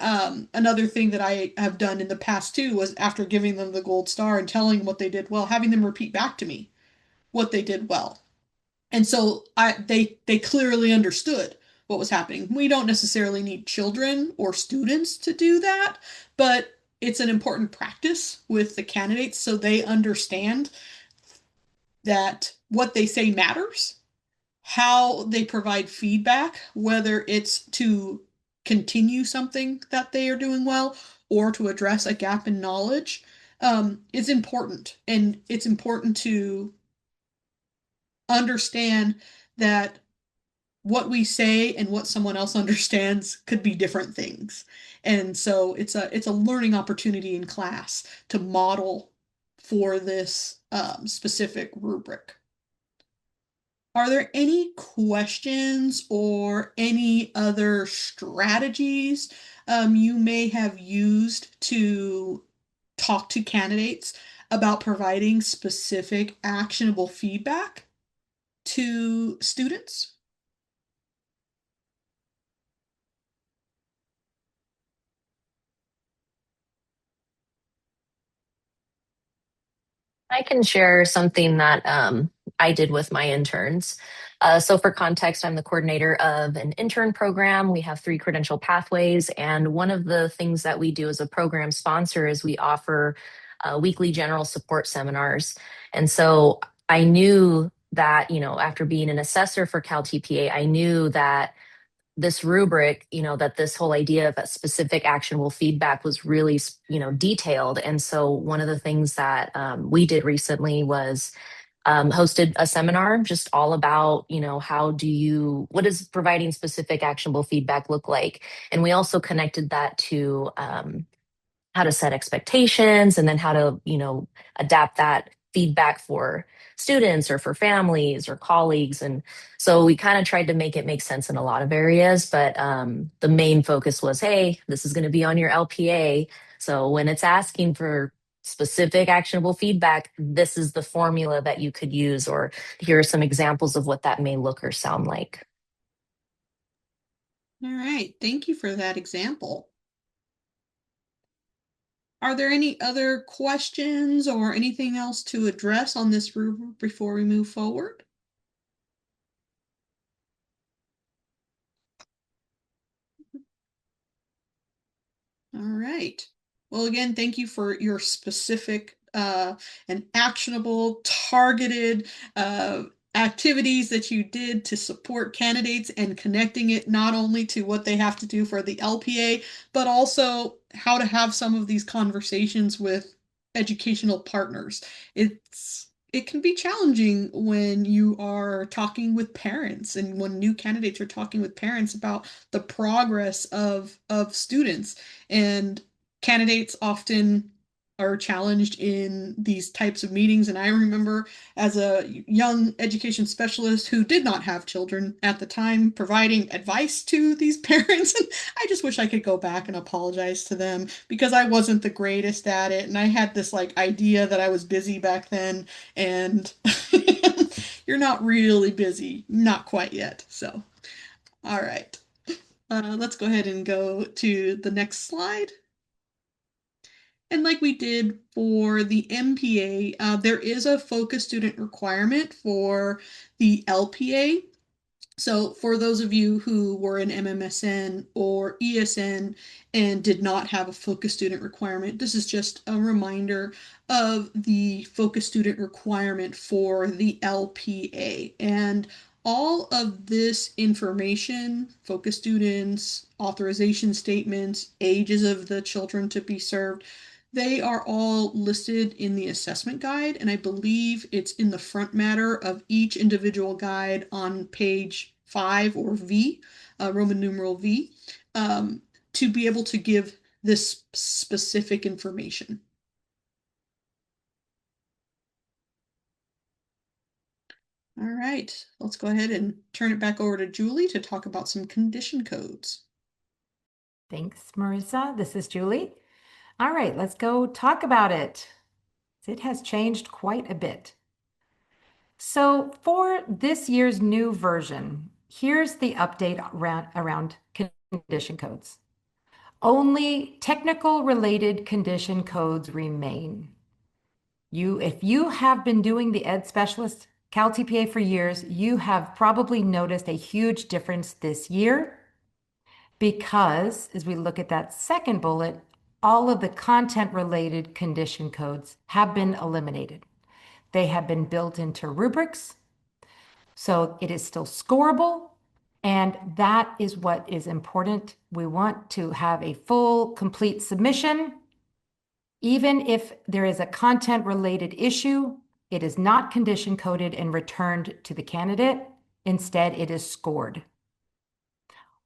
another thing that I have done in the past too was, after giving them the gold star and telling them what they did well, having them repeat back to me what they did well. And so they clearly understood what was happening. We don't necessarily need children or students to do that, but it's an important practice with the candidates so they understand that what they say matters, how they provide feedback, whether it's to continue something that they are doing well or to address a gap in knowledge, is important. And it's important to understand that what we say and what someone else understands could be different things. And so it's a learning opportunity in class to model for this specific rubric. Are there any questions or any other strategies you may have used to talk to candidates about providing specific actionable feedback to students? I can share something that I did with my interns. So, for context, I'm the coordinator of an intern program. We have 3 credential pathways. And one of the things that we do as a program sponsor is we offer weekly general support seminars. And so I knew that, after being an assessor for CalTPA, I knew that this rubric, that this whole idea of a specific actionable feedback was really, detailed. And so one of the things that we did recently was hosted a seminar just all about, what does providing specific actionable feedback look like? And we also connected that to how to set expectations and then how to, adapt that feedback for students or for families or colleagues. And so we kind of tried to make it make sense in a lot of areas, but the main focus was, hey, this is going to be on your LPA. So when it's asking for specific actionable feedback, this is the formula that you could use, or here are some examples of what that may look or sound like. All right, thank you for that example. Are there any other questions or anything else to address on this rubric before we move forward? All right. Well, again, thank you for your specific and actionable, targeted activities that you did to support candidates and connecting it not only to what they have to do for the LPA, but also how to have some of these conversations with educational partners. It can be challenging when you are talking with parents and when new candidates are talking with parents about the progress of students. And candidates often are challenged in these types of meetings. And I remember as a young education specialist who did not have children at the time providing advice to these parents. And I just wish I could go back and apologize to them because I wasn't the greatest at it. And I had this like idea that I was busy back then. And you're not really busy, not quite yet. So, all right. Let's go ahead and go to the next slide. And like we did for the MPA, there is a focus student requirement for the LPA. So for those of you who were in MMSN or ESN and did not have a focus student requirement, this is just a reminder of the focus student requirement for the LPA. And all of this information, focus students, authorization statements, ages of the children to be served, they are all listed in the assessment guide, and I believe it's in the front matter of each individual guide on page 5 or V, Roman numeral V, to be able to give this specific information. All right, let's go ahead and turn it back over to Julie to talk about some condition codes. Thanks, Marissa. This is Julie. All right, let's go talk about it. It has changed quite a bit. So for this year's new version, here's the update around condition codes. Only technical related condition codes remain. If you have been doing the Ed Specialist CalTPA for years, you have probably noticed a huge difference this year because as we look at that second bullet, all of the content related condition codes have been eliminated. They have been built into rubrics, so it is still scoreable, and that is what is important. We want to have a full, complete submission. Even if there is a content-related issue, it is not condition coded and returned to the candidate. Instead, it is scored.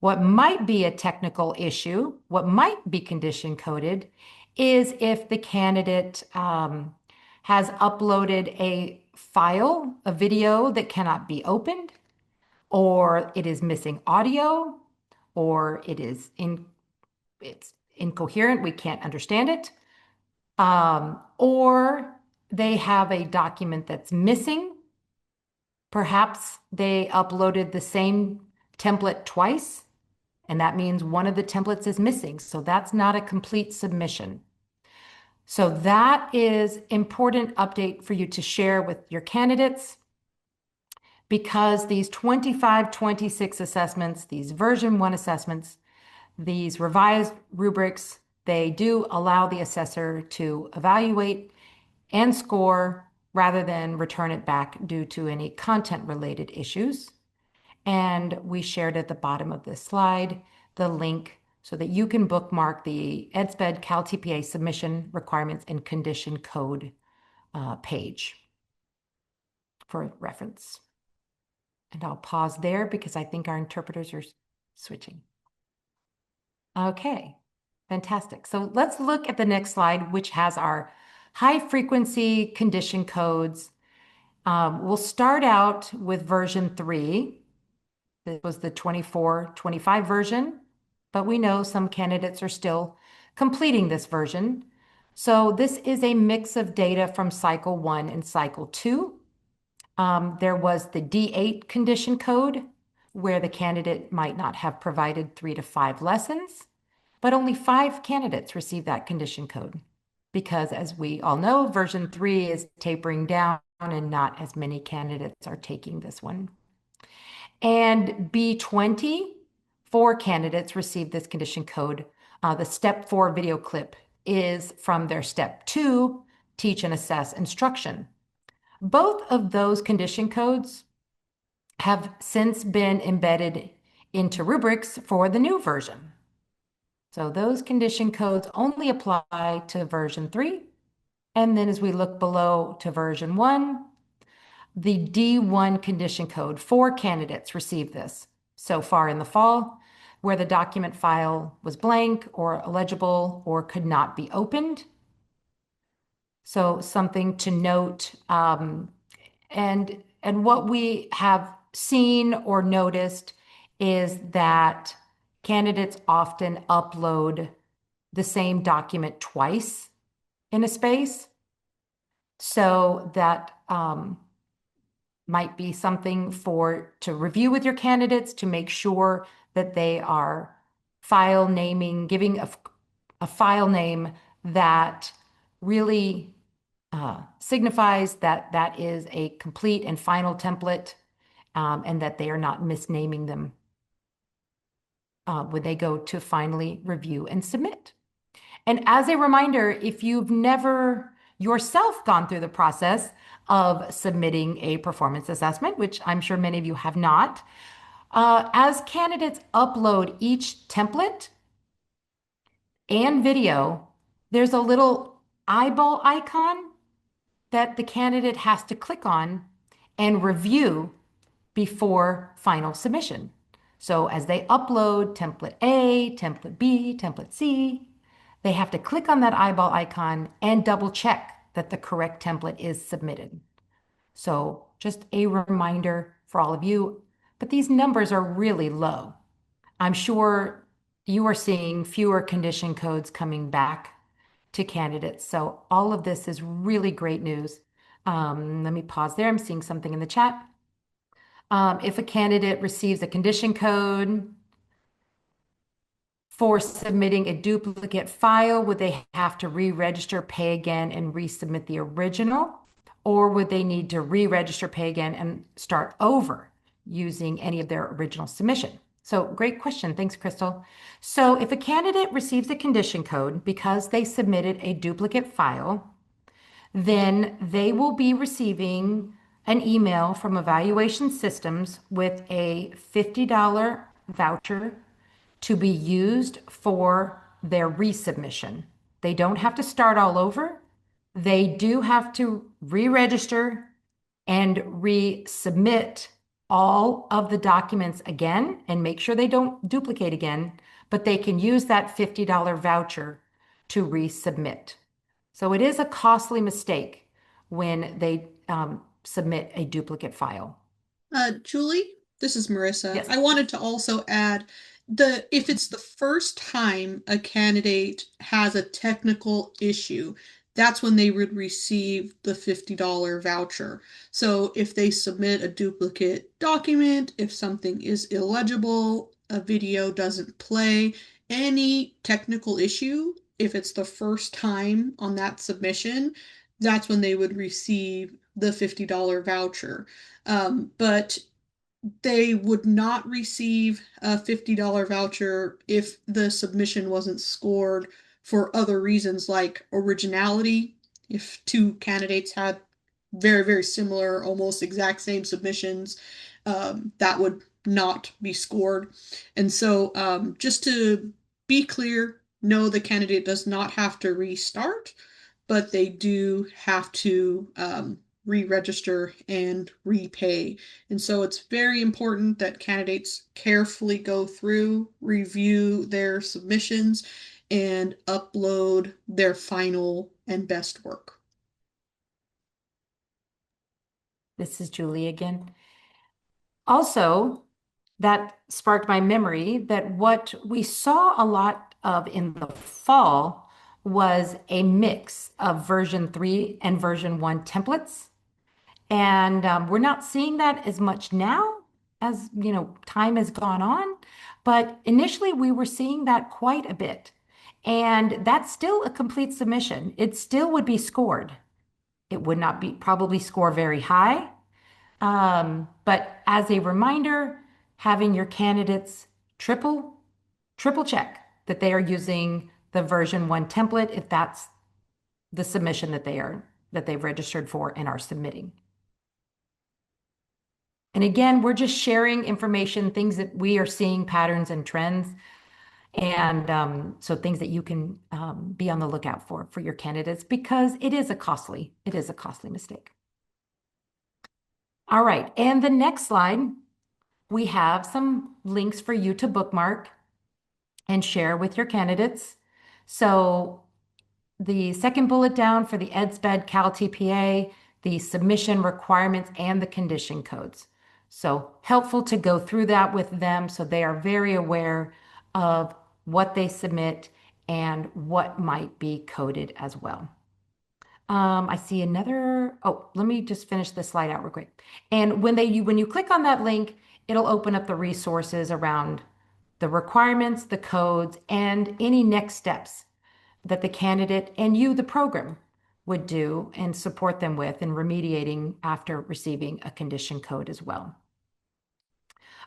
What might be a technical issue, what might be condition coded, is if the candidate has uploaded a file, a video that cannot be opened, or it is missing audio, or it's incoherent, we can't understand it, or they have a document that's missing. Perhaps they uploaded the same template twice, and that means one of the templates is missing. So that's not a complete submission. So that is important update for you to share with your candidates because these 25, 26 assessments, these version 1 assessments, these revised rubrics, they do allow the assessor to evaluate and score rather than return it back due to any content-related issues. And we shared at the bottom of this slide the link so that you can bookmark the EdSp CalTPA submission requirements and condition code page for reference. And I'll pause there because I think our interpreters are switching. Okay, fantastic. So let's look at the next slide, which has our high frequency condition codes. We'll start out with version 3. This was the 24-25 version, but we know some candidates are still completing this version. So this is a mix of data from cycle 1 and cycle 2. There was the D8 condition code, where the candidate might not have provided 3 to 5 lessons, but only 5 candidates received that condition code. Because as we all know, version 3 is tapering down and not as many candidates are taking this one. And B20, 4 candidates received this condition code. The step 4 video clip is from their step 2 teach and assess instruction. Both of those condition codes have since been embedded into rubrics for the new version. So those condition codes only apply to version 3. And then as we look below to version 1, the D1 condition code, 4 candidates received this so far in the fall, where the document file was blank or illegible or could not be opened. So something to note. And what we have seen or noticed is that candidates often upload the same document twice in a space. So that might be something to review with your candidates to make sure that they are file naming, giving a file name that really signifies that that is a complete and final template, and that they are not misnaming them when they go to finally review and submit. And as a reminder, if you've never yourself gone through the process of submitting a performance assessment, which I'm sure many of you have not, as candidates upload each template and video, there's a little eyeball icon that the candidate has to click on and review before final submission. So as they upload template A, template B, template C, they have to click on that eyeball icon and double check that the correct template is submitted. So just a reminder for all of you, but these numbers are really low. I'm sure you are seeing fewer condition codes coming back to candidates. So all of this is really great news. Let me pause there. I'm seeing something in the chat. If a candidate receives a condition code for submitting a duplicate file, would they have to re-register, pay again, and resubmit the original? Or would they need to re-register, pay again, and start over using any of their original submission? So great question. Thanks, Crystal. So if a candidate receives a condition code because they submitted a duplicate file, then they will be receiving an email from Evaluation Systems with a $50 voucher to be used for their resubmission. They don't have to start all over. They do have to re-register and resubmit all of the documents again and make sure they don't duplicate again, but they can use that $50 voucher to resubmit. So it is a costly mistake when they submit a duplicate file. Julie, this is Marissa. Yes. I wanted to also add if it's the first time a candidate has a technical issue, that's when they would receive the $50 voucher. So if they submit a duplicate document, if something is illegible, a video doesn't play, any technical issue, if it's the first time on that submission, that's when they would receive the $50 voucher. But they would not receive a $50 voucher if the submission wasn't scored for other reasons like originality. If 2 candidates had very, very similar, almost exact same submissions, that would not be scored. And so just to be clear, no, the candidate does not have to restart, but they do have to re-register and repay. And so it's very important that candidates carefully go through, review their submissions, and upload their final and best work. This is Julie again. Also, that sparked my memory that what we saw a lot of in the fall was a mix of version 3 and version 1 templates. And we're not seeing that as much now as, time has gone on. But initially, we were seeing that quite a bit. And that's still a complete submission. It still would be scored. It would not be probably score very high. But as a reminder, having your candidates triple check that they are using the version 1 template if that's the submission that they've registered for and are submitting. And again, we're just sharing information, things that we are seeing patterns and trends. And so things that you can be on the lookout for your candidates because it is a costly mistake. All right, and the next slide, we have some links for you to bookmark and share with your candidates. So the second bullet down for the EdSp CalTPA, the submission requirements and the condition codes. So helpful to go through that with them so they are very aware of what they submit and what might be coded as well. I see another, oh, let me just finish this slide out real quick. And when you click on that link, it'll open up the resources around the requirements, the codes, and any next steps that the candidate and you, the program, would do and support them with in remediating after receiving a condition code as well.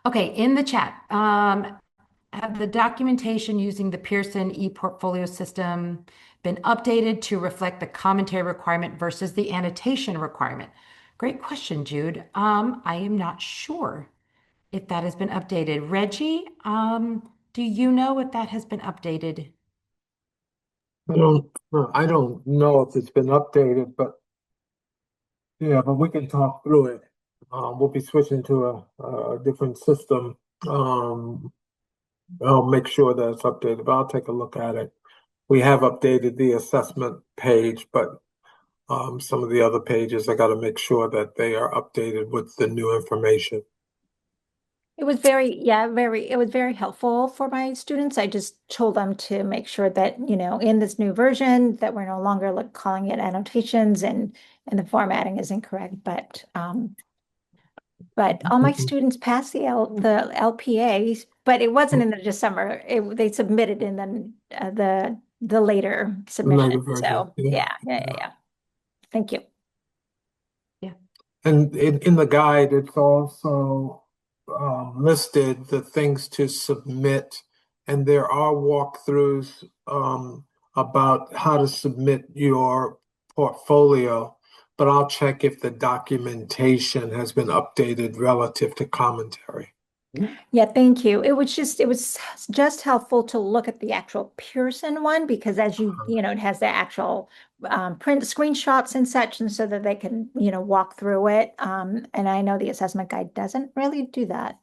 Okay, in the chat, have the documentation using the Pearson ePortfolio system been updated to reflect the commentary requirement versus the annotation requirement? Great question, Jude. I am not sure if that has been updated. Reggie, do you know if that has been updated? I don't know if it's been updated, but yeah, but we can talk through it. We'll be switching to a different system. I'll make sure that it's updated, but I'll take a look at it. We have updated the assessment page, but some of the other pages, I got to make sure that they are updated with the new information. It was it was very helpful for my students. I just told them to make sure that, in this new version that we're no longer calling it annotations and the formatting is incorrect. But all my students passed the LPA, but it wasn't in the December. They submitted in the later submission. version, So yeah. yeah. Thank you. Yeah. And in the guide, it's also listed the things to submit, and there are walkthroughs about how to submit your portfolio, but I'll check if the documentation has been updated relative to commentary. Yeah, thank you. It was just helpful to look at the actual Pearson one because as it has the actual print screenshots and such, and so that they can, walk through it. And I know the assessment guide doesn't really do that.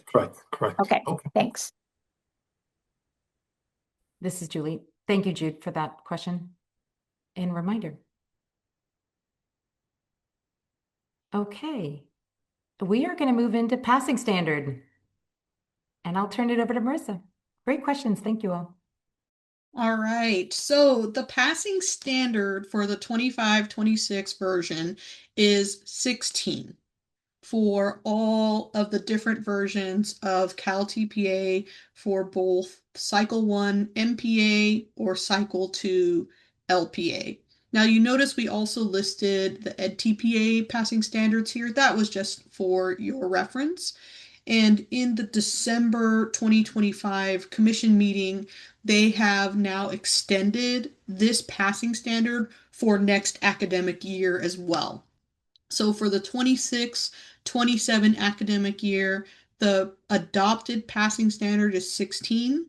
Correct. Okay, thanks. This is Julie. Thank you, Jude, for that question and reminder. Okay, we are going to move into passing standard. And I'll turn it over to Marissa. Great questions. Thank you all. All right, so the passing standard for the 25-26 version is 16 for all of the different versions of CalTPA for both Cycle 1 MPA or Cycle 2 LPA. Now you notice we also listed the EdTPA passing standards here. That was just for your reference. And in the December 2025 commission meeting, they have now extended this passing standard for next academic year as well. So for the 26-27 academic year, the adopted passing standard is 16,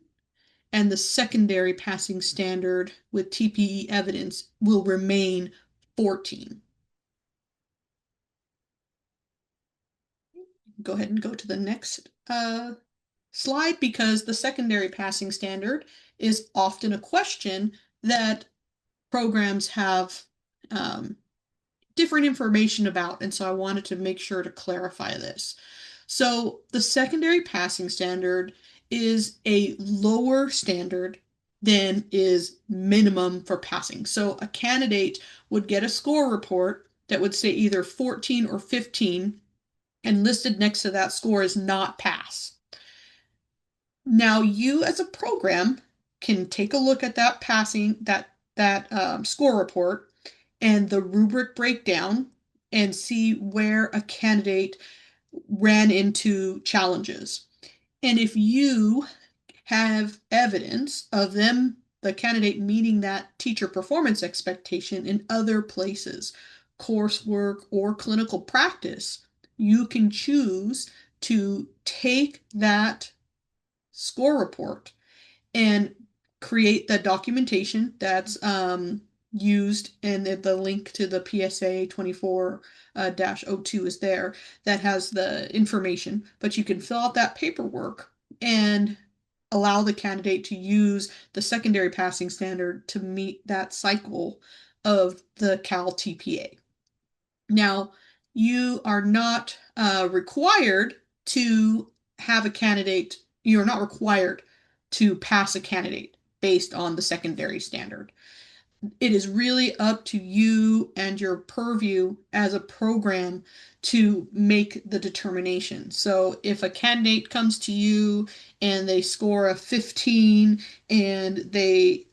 and the secondary passing standard with TPE evidence will remain 14. Go ahead and go to the next slide because the secondary passing standard is often a question that programs have different information about, and so I wanted to make sure to clarify this. So the secondary passing standard is a lower standard then is minimum for passing. So a candidate would get a score report that would say either 14 or 15, and listed next to that score is not pass. Now you as a program can take a look at that score report and the rubric breakdown and see where a candidate ran into challenges. And if you have evidence of the candidate meeting that teacher performance expectation in other places, coursework or clinical practice, you can choose to take that score report and create the documentation that's used, and the link to the PSA 24-02 is there that has the information, but you can fill out that paperwork and allow the candidate to use the secondary passing standard to meet that cycle of the CalTPA. Now, you are not required to have a candidate, you're not required to pass a candidate based on the secondary standard. It is really up to you and your purview as a program to make the determination. So if a candidate comes to you and they score a 15 and they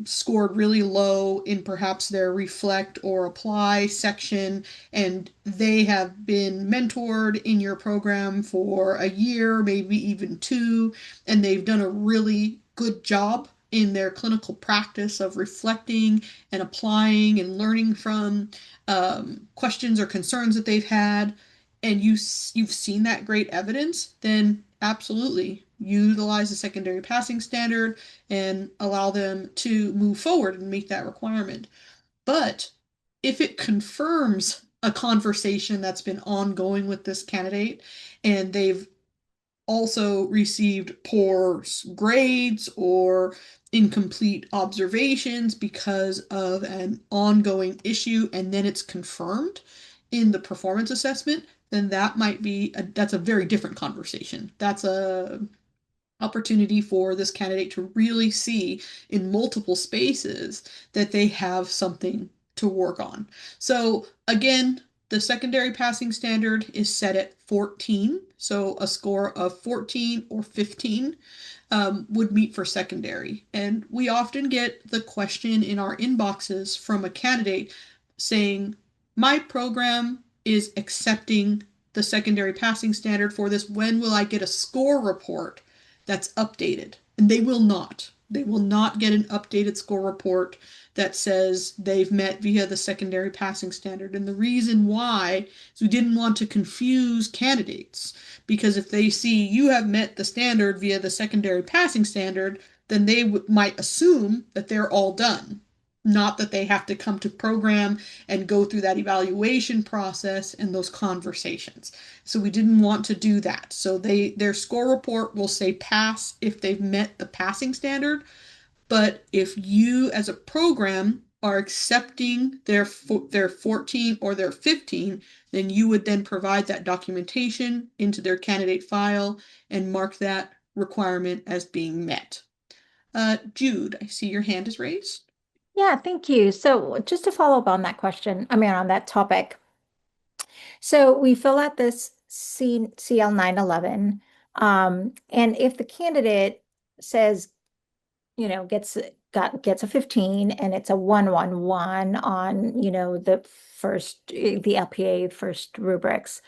scored really low in perhaps their reflect or apply section, and they have been mentored in your program for a year, maybe even two, and they've done a really good job in their clinical practice of reflecting and applying and learning from questions or concerns that they've had, and you've seen that great evidence, then absolutely utilize the secondary passing standard and allow them to move forward and meet that requirement. But if it confirms a conversation that's been ongoing with this candidate and they've also received poor grades or incomplete observations because of an ongoing issue, and then it's confirmed in the performance assessment, then that's a very different conversation. That's a opportunity for this candidate to really see in multiple spaces that they have something to work on. So again, the secondary passing standard is set at 14. So a score of 14 or 15 would meet for secondary. And we often get the question in our inboxes from a candidate saying, my program is accepting the secondary passing standard for this. When will I get a score report that's updated? And they will not. They will not get an updated score report that says they've met via the secondary passing standard. And the reason why is we didn't want to confuse candidates, because if they see you have met the standard via the secondary passing standard, then they might assume that they're all done. Not that they have to come to program and go through that evaluation process and those conversations. So we didn't want to do that. So their score report will say pass if they've met the passing standard. But if you as a program are accepting their 14 or their 15, then you would then provide that documentation into their candidate file and mark that requirement as being met. Jude, I see your hand is raised. Yeah, thank you. So just to follow up on that question, I mean, on that topic. So we fill out this CL 911, and if the candidate says, gets a 15 and it's a 111 on, the LPA first rubrics.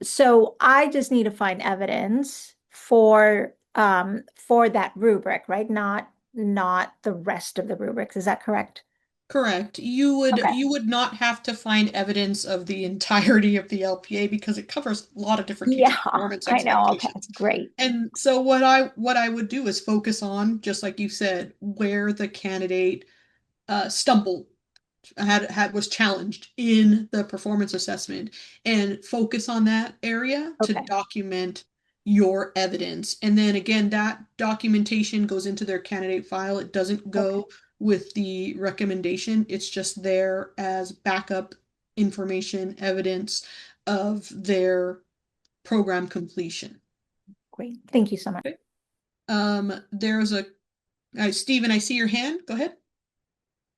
So I just need to find evidence for that rubric, right? Not the rest of the rubrics. Is that correct? Correct. You would Okay. you would not have to find evidence of the entirety of the LPA because it covers a lot of different teacher Yeah, performance I know. Okay, expectations. great. And so what I would do is focus on, just like you said, where the candidate stumbled, was challenged in the performance assessment, and focus on that area to Okay. document your evidence. And then again, that documentation goes into their candidate file. It doesn't Okay. go with the recommendation. It's just there as backup information, evidence of their program completion. Great. Thank you so much. Okay. There's a Stephen, I see your hand. Go ahead.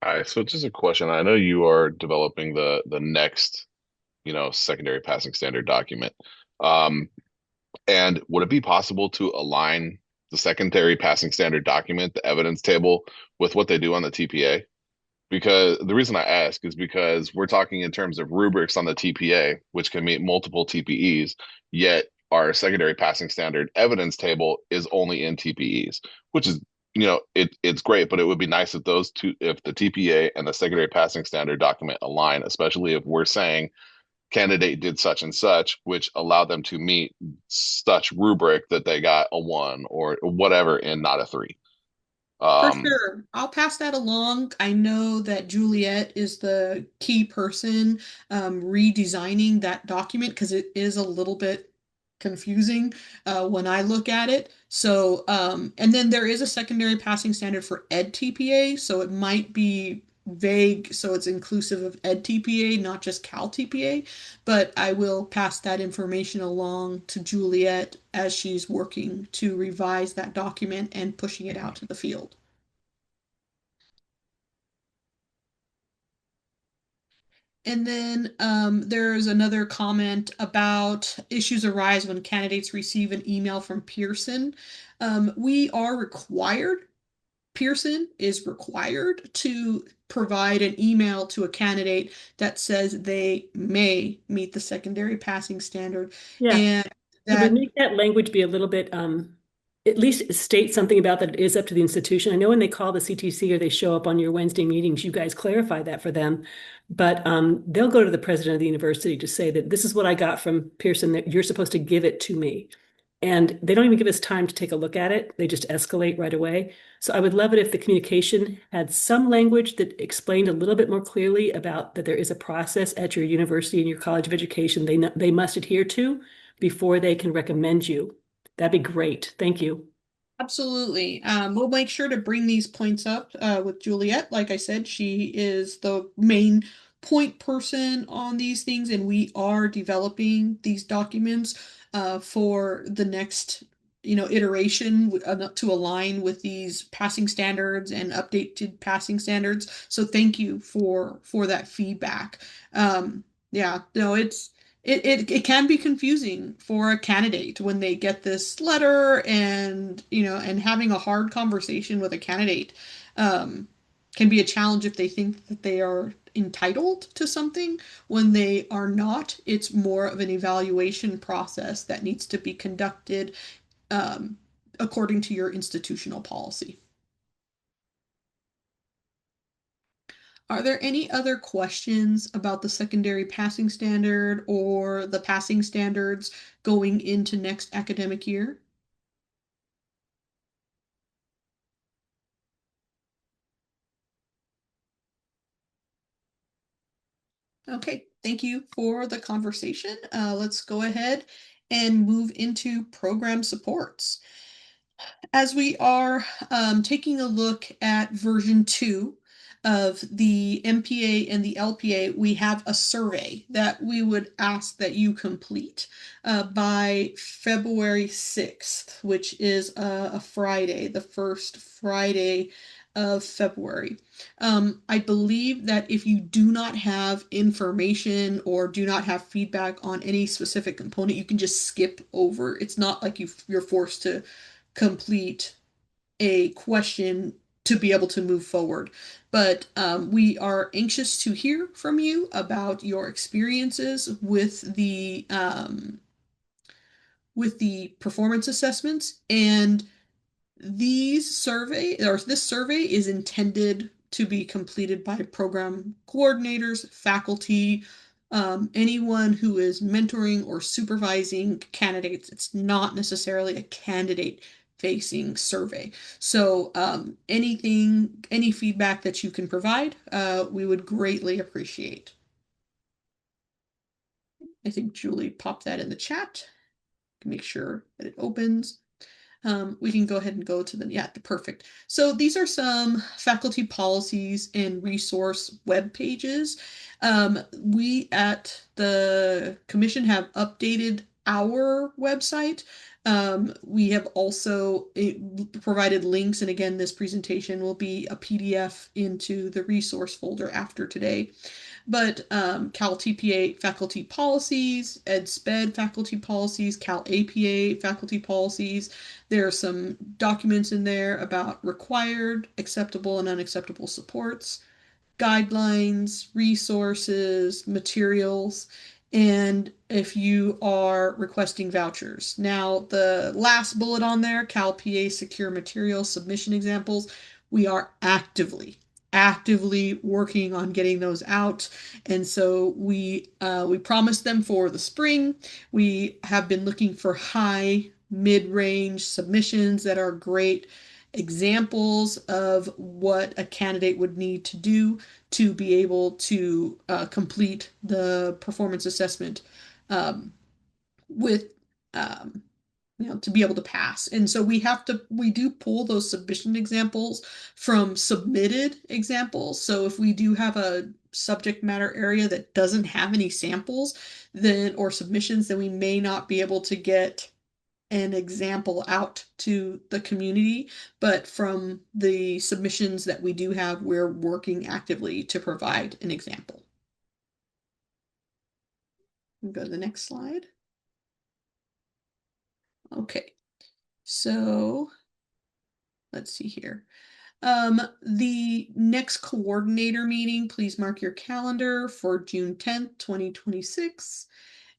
All right, so just a question. I know you are developing the next, secondary passing standard document. Um, and would it be possible to align the secondary passing standard document, the evidence table, with what they do on the TPA? Because the reason I ask is because we're talking in terms of rubrics on the TPA, which can meet multiple TPEs, yet our secondary passing standard evidence table is only in TPEs, which is, it's great, but it would be nice if those two, if the TPA and the secondary passing standard document align, especially if we're saying candidate did such and such, which allowed them to meet such rubric that they got a 1 or whatever and not a 3. For Um, sure. I'll pass that along. I know that Juliet is the key person redesigning that document because it is a little bit confusing when I look at it. So, and then there is a secondary passing standard for EdTPA, so it might be vague, so it's inclusive of EdTPA, not just CalTPA. But I will pass that information along to Juliet as she's working to revise that document and pushing it out to the field. And then there's another comment about issues arise when candidates receive an email from Pearson. We are required, Pearson is required to provide an email to a candidate that says they may meet the secondary passing standard. Yeah. And Could we that make that language be a little bit, at least state something about that it is up to the institution? I know when they call the CTC or they show up on your Wednesday meetings, you guys clarify that for them. But they'll go to the president of the university to say that this is what I got from Pearson, that you're supposed to give it to me. And they don't even give us time to take a look at it. They just escalate right away. So I would love it if the communication had some language that explained a little bit more clearly about that there is a process at your university and your college of education they must adhere to before they can recommend you. That'd be great. Thank you. Absolutely. We'll make sure to bring these points up with Juliet. Like I said, she is the main point person on these things, and we are developing these documents for the next, iteration to align with these passing standards and updated passing standards. So thank you for that feedback. Yeah, no, it can be confusing for a candidate when they get this letter and and having a hard conversation with a candidate can be a challenge if they think that they are entitled to something when they are not. It's more of an evaluation process that needs to be conducted um, according to your institutional policy. Are there any other questions about the secondary passing standard or the passing standards going into next academic year? Okay, thank you for the conversation. Let's go ahead and move into program supports. As we are taking a look at version 2 of the MPA and the LPA, we have a survey that we would ask that you complete by February 6th, which is a Friday, the first Friday of February. I believe that if you do not have information or do not have feedback on any specific component, you can just skip over. It's not like you're forced to complete a question to be able to move forward. But we are anxious to hear from you about your experiences with the performance assessments. And this survey is intended to be completed by program coordinators, faculty, anyone who is mentoring or supervising candidates. It's not necessarily a candidate facing survey. So any feedback that you can provide, we would greatly appreciate. I think Julie popped that in the chat. Make sure that it opens. We can go ahead and go to perfect. So these are some faculty policies and resource web pages. We at the commission have updated our website We have also provided links, and again, this presentation will be a PDF into the resource folder after today. But CalTPA faculty policies, EdSped faculty policies, CalAPA faculty policies. There are some documents in there about required, acceptable, and unacceptable supports, guidelines, resources, materials, and if you are requesting vouchers. Now, the last bullet on there, CalPA secure material submission examples, we are actively working on getting those out. And so we promised them for the spring. We have been looking for high mid-range submissions that are great examples of what a candidate would need to do to be able to complete the performance assessment with to be able to pass. And so we do pull those submission examples from submitted examples. So if we do have a subject matter area that doesn't have any samples then or submissions, then we may not be able to get an example out to the community, but from the submissions that we do have, we're working actively to provide an example. We'll go to the next slide. Okay, so let's see here. The next coordinator meeting, please mark your calendar for June 10th, 2026.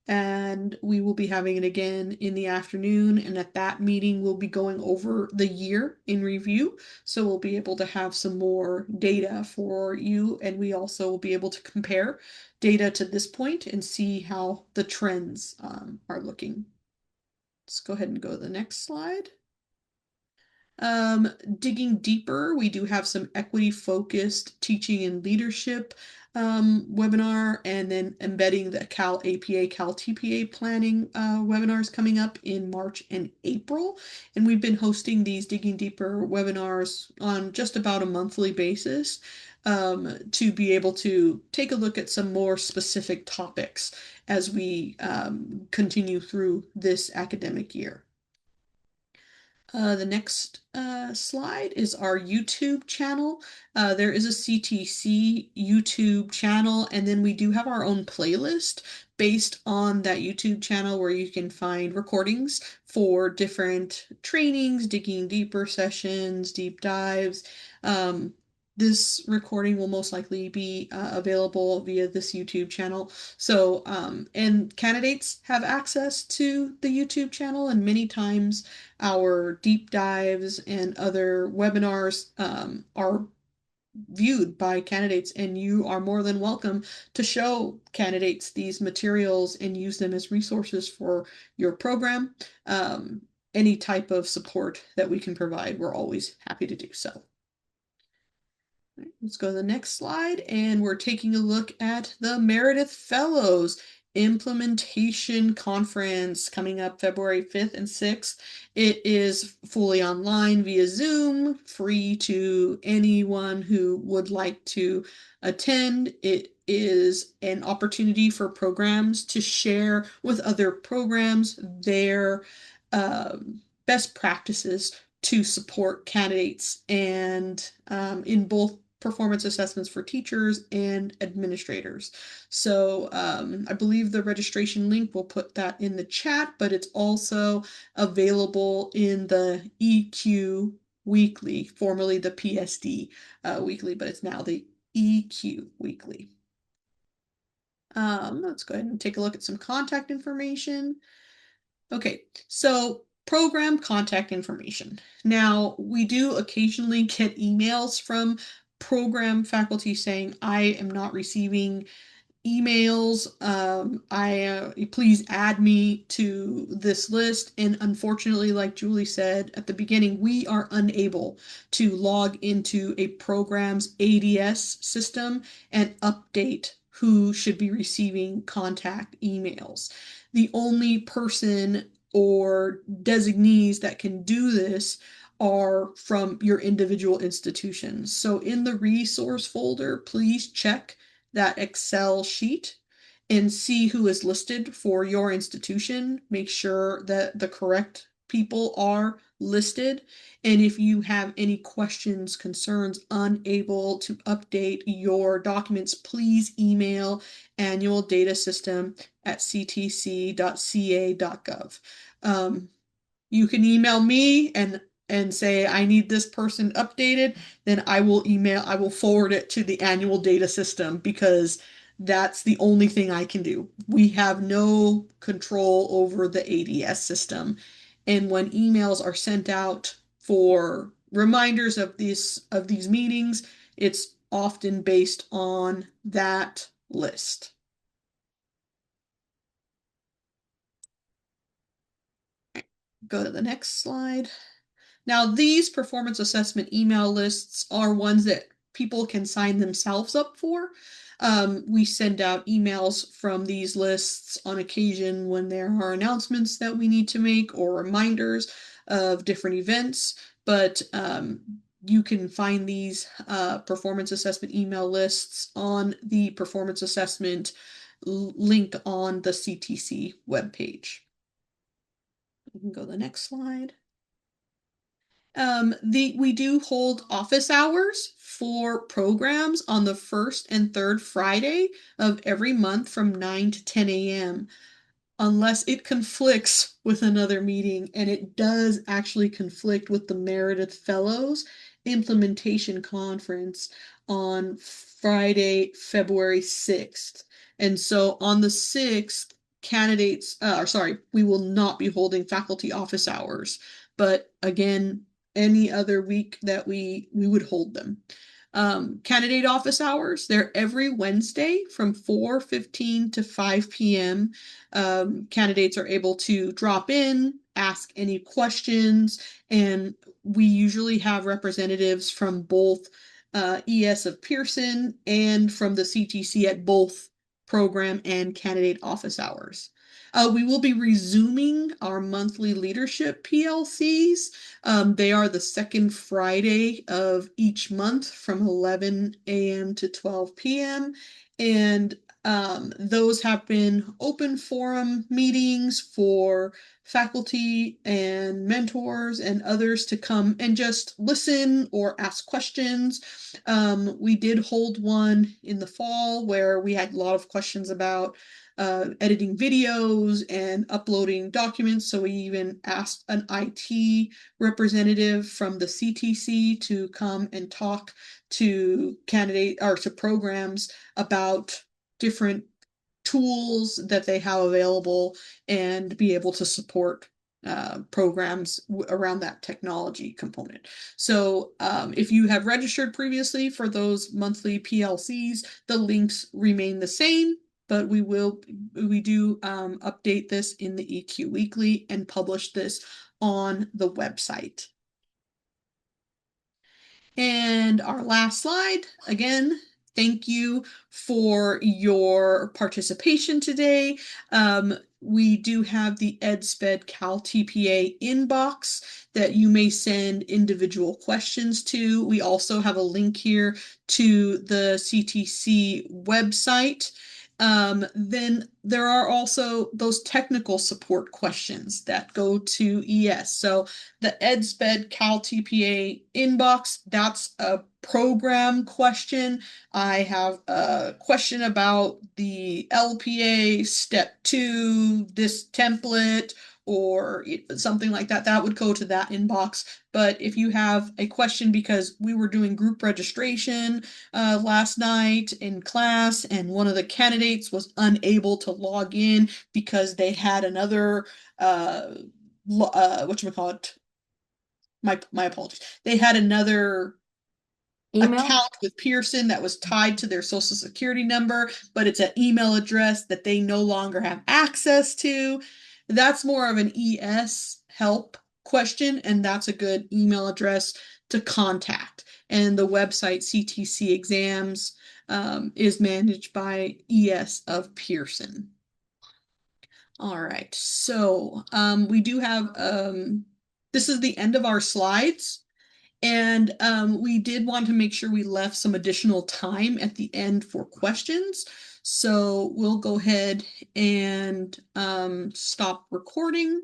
And we will be having it again in the afternoon. And at that meeting, we'll be going over the year in review. So we'll be able to have some more data for you. And we also will be able to compare data to this point and see how the trends are looking. Let's go ahead and go to the next slide. Digging deeper, we do have some equity-focused teaching and leadership webinar, and then embedding the CalAPA, CalTPA planning webinars coming up in March and April. And we've been hosting these Digging Deeper webinars on just about a monthly basis to be able to take a look at some more specific topics as we continue through this academic year. The next slide is our YouTube channel. There is a CTC YouTube channel, and then we do have our own playlist based on that YouTube channel where you can find recordings for different trainings, digging deeper sessions, deep dives. This recording will most likely be available via this YouTube channel. So, and candidates have access to the YouTube channel, and many times our deep dives and other webinars are viewed by candidates, and you are more than welcome to show candidates these materials and use them as resources for your program. Any type of support that we can provide, we're always happy to do so. Let's go to the next slide, and we're taking a look at the Meredith Fellows Implementation Conference coming up February 5th and 6th. It is fully online via Zoom, free to anyone who would like to attend. It is an opportunity for programs to share with other programs their best practices to support candidates and in both performance assessments for teachers and administrators. So I believe the registration link, will put that in the chat, but it's also available in the EQ Weekly, formerly the PSD Weekly, but it's now the EQ Weekly. Let's go ahead and take a look at some contact information. Okay, so program contact information. Now, we do occasionally get emails from program faculty saying, I am not receiving emails. Please add me to this list. And unfortunately, like Julie said at the beginning, we are unable to log into a program's ADS system and update who should be receiving contact emails. The only person or designees that can do this are from your individual institutions. So in the resource folder, please check that Excel sheet and see who is listed for your institution. Make sure that the correct people are listed. And if you have any questions, concerns, unable to update your documents, please email annualdataSystem@ctc.ca.gov. You can email me and say I need this person updated, then I will forward it to the annual data system because that's the only thing I can do. We have no control over the ADS system. And when emails are sent out for reminders of these meetings, it's often based on that list. Go to the next slide. Now, these performance assessment email lists are ones that people can sign themselves up for. We send out emails from these lists on occasion when there are announcements that we need to make or reminders of different events, but you can find these performance assessment email lists on the performance assessment link on the CTC webpage. We can go to the next slide. We do hold office hours for programs on the first and third Friday of every month from 9 to 10 a.m. unless it conflicts with another meeting, and it does actually conflict with the Meredith Fellows Implementation Conference on Friday, February 6th. And so on the 6th, we will not be holding faculty office hours. But again, any other week that we would hold them. Candidate office hours, they're every Wednesday from 4:15 to 5 p.m. Candidates are able to drop in, ask any questions, and we usually have representatives from both ES of Pearson and from the CTC at both program and candidate office hours. We will be resuming our monthly leadership PLCs. They are the second Friday of each month from 11 a.m. to 12 p.m. And those have been open forum meetings for faculty and mentors and others to come and just listen or ask questions. We did hold one in the fall where we had a lot of questions about editing videos and uploading documents. So we even asked an IT representative from the CTC to come and talk to programs about different tools that they have available and be able to support programs around that technology component. So if you have registered previously for those monthly PLCs, the links remain the same, but we do update this in the EQ Weekly and publish this on the website. And our last slide, again, thank you for your participation today. We do have the EdSp CalTPA inbox that you may send individual questions to. We also have a link here to the CTC website. Then there are also those technical support questions that go to ES. So the EdSp CalTPA inbox, that's a program question. I have a question about the LPA step 2, this template, or something like that, that would go to that inbox. But if you have a question because we were doing group registration last night in class and one of the candidates was unable to log in because they had another whatchamacallit, my apologies. They had another Email? account with Pearson that was tied to their social security number, but it's an email address that they no longer have access to. That's more of an ES help question, and that's a good email address to contact. And the website CTC Exams is managed by ES of Pearson. All right, so we do have, this is the end of our slides. And we did want to make sure we left some additional time at the end for questions. So we'll go ahead and stop recording.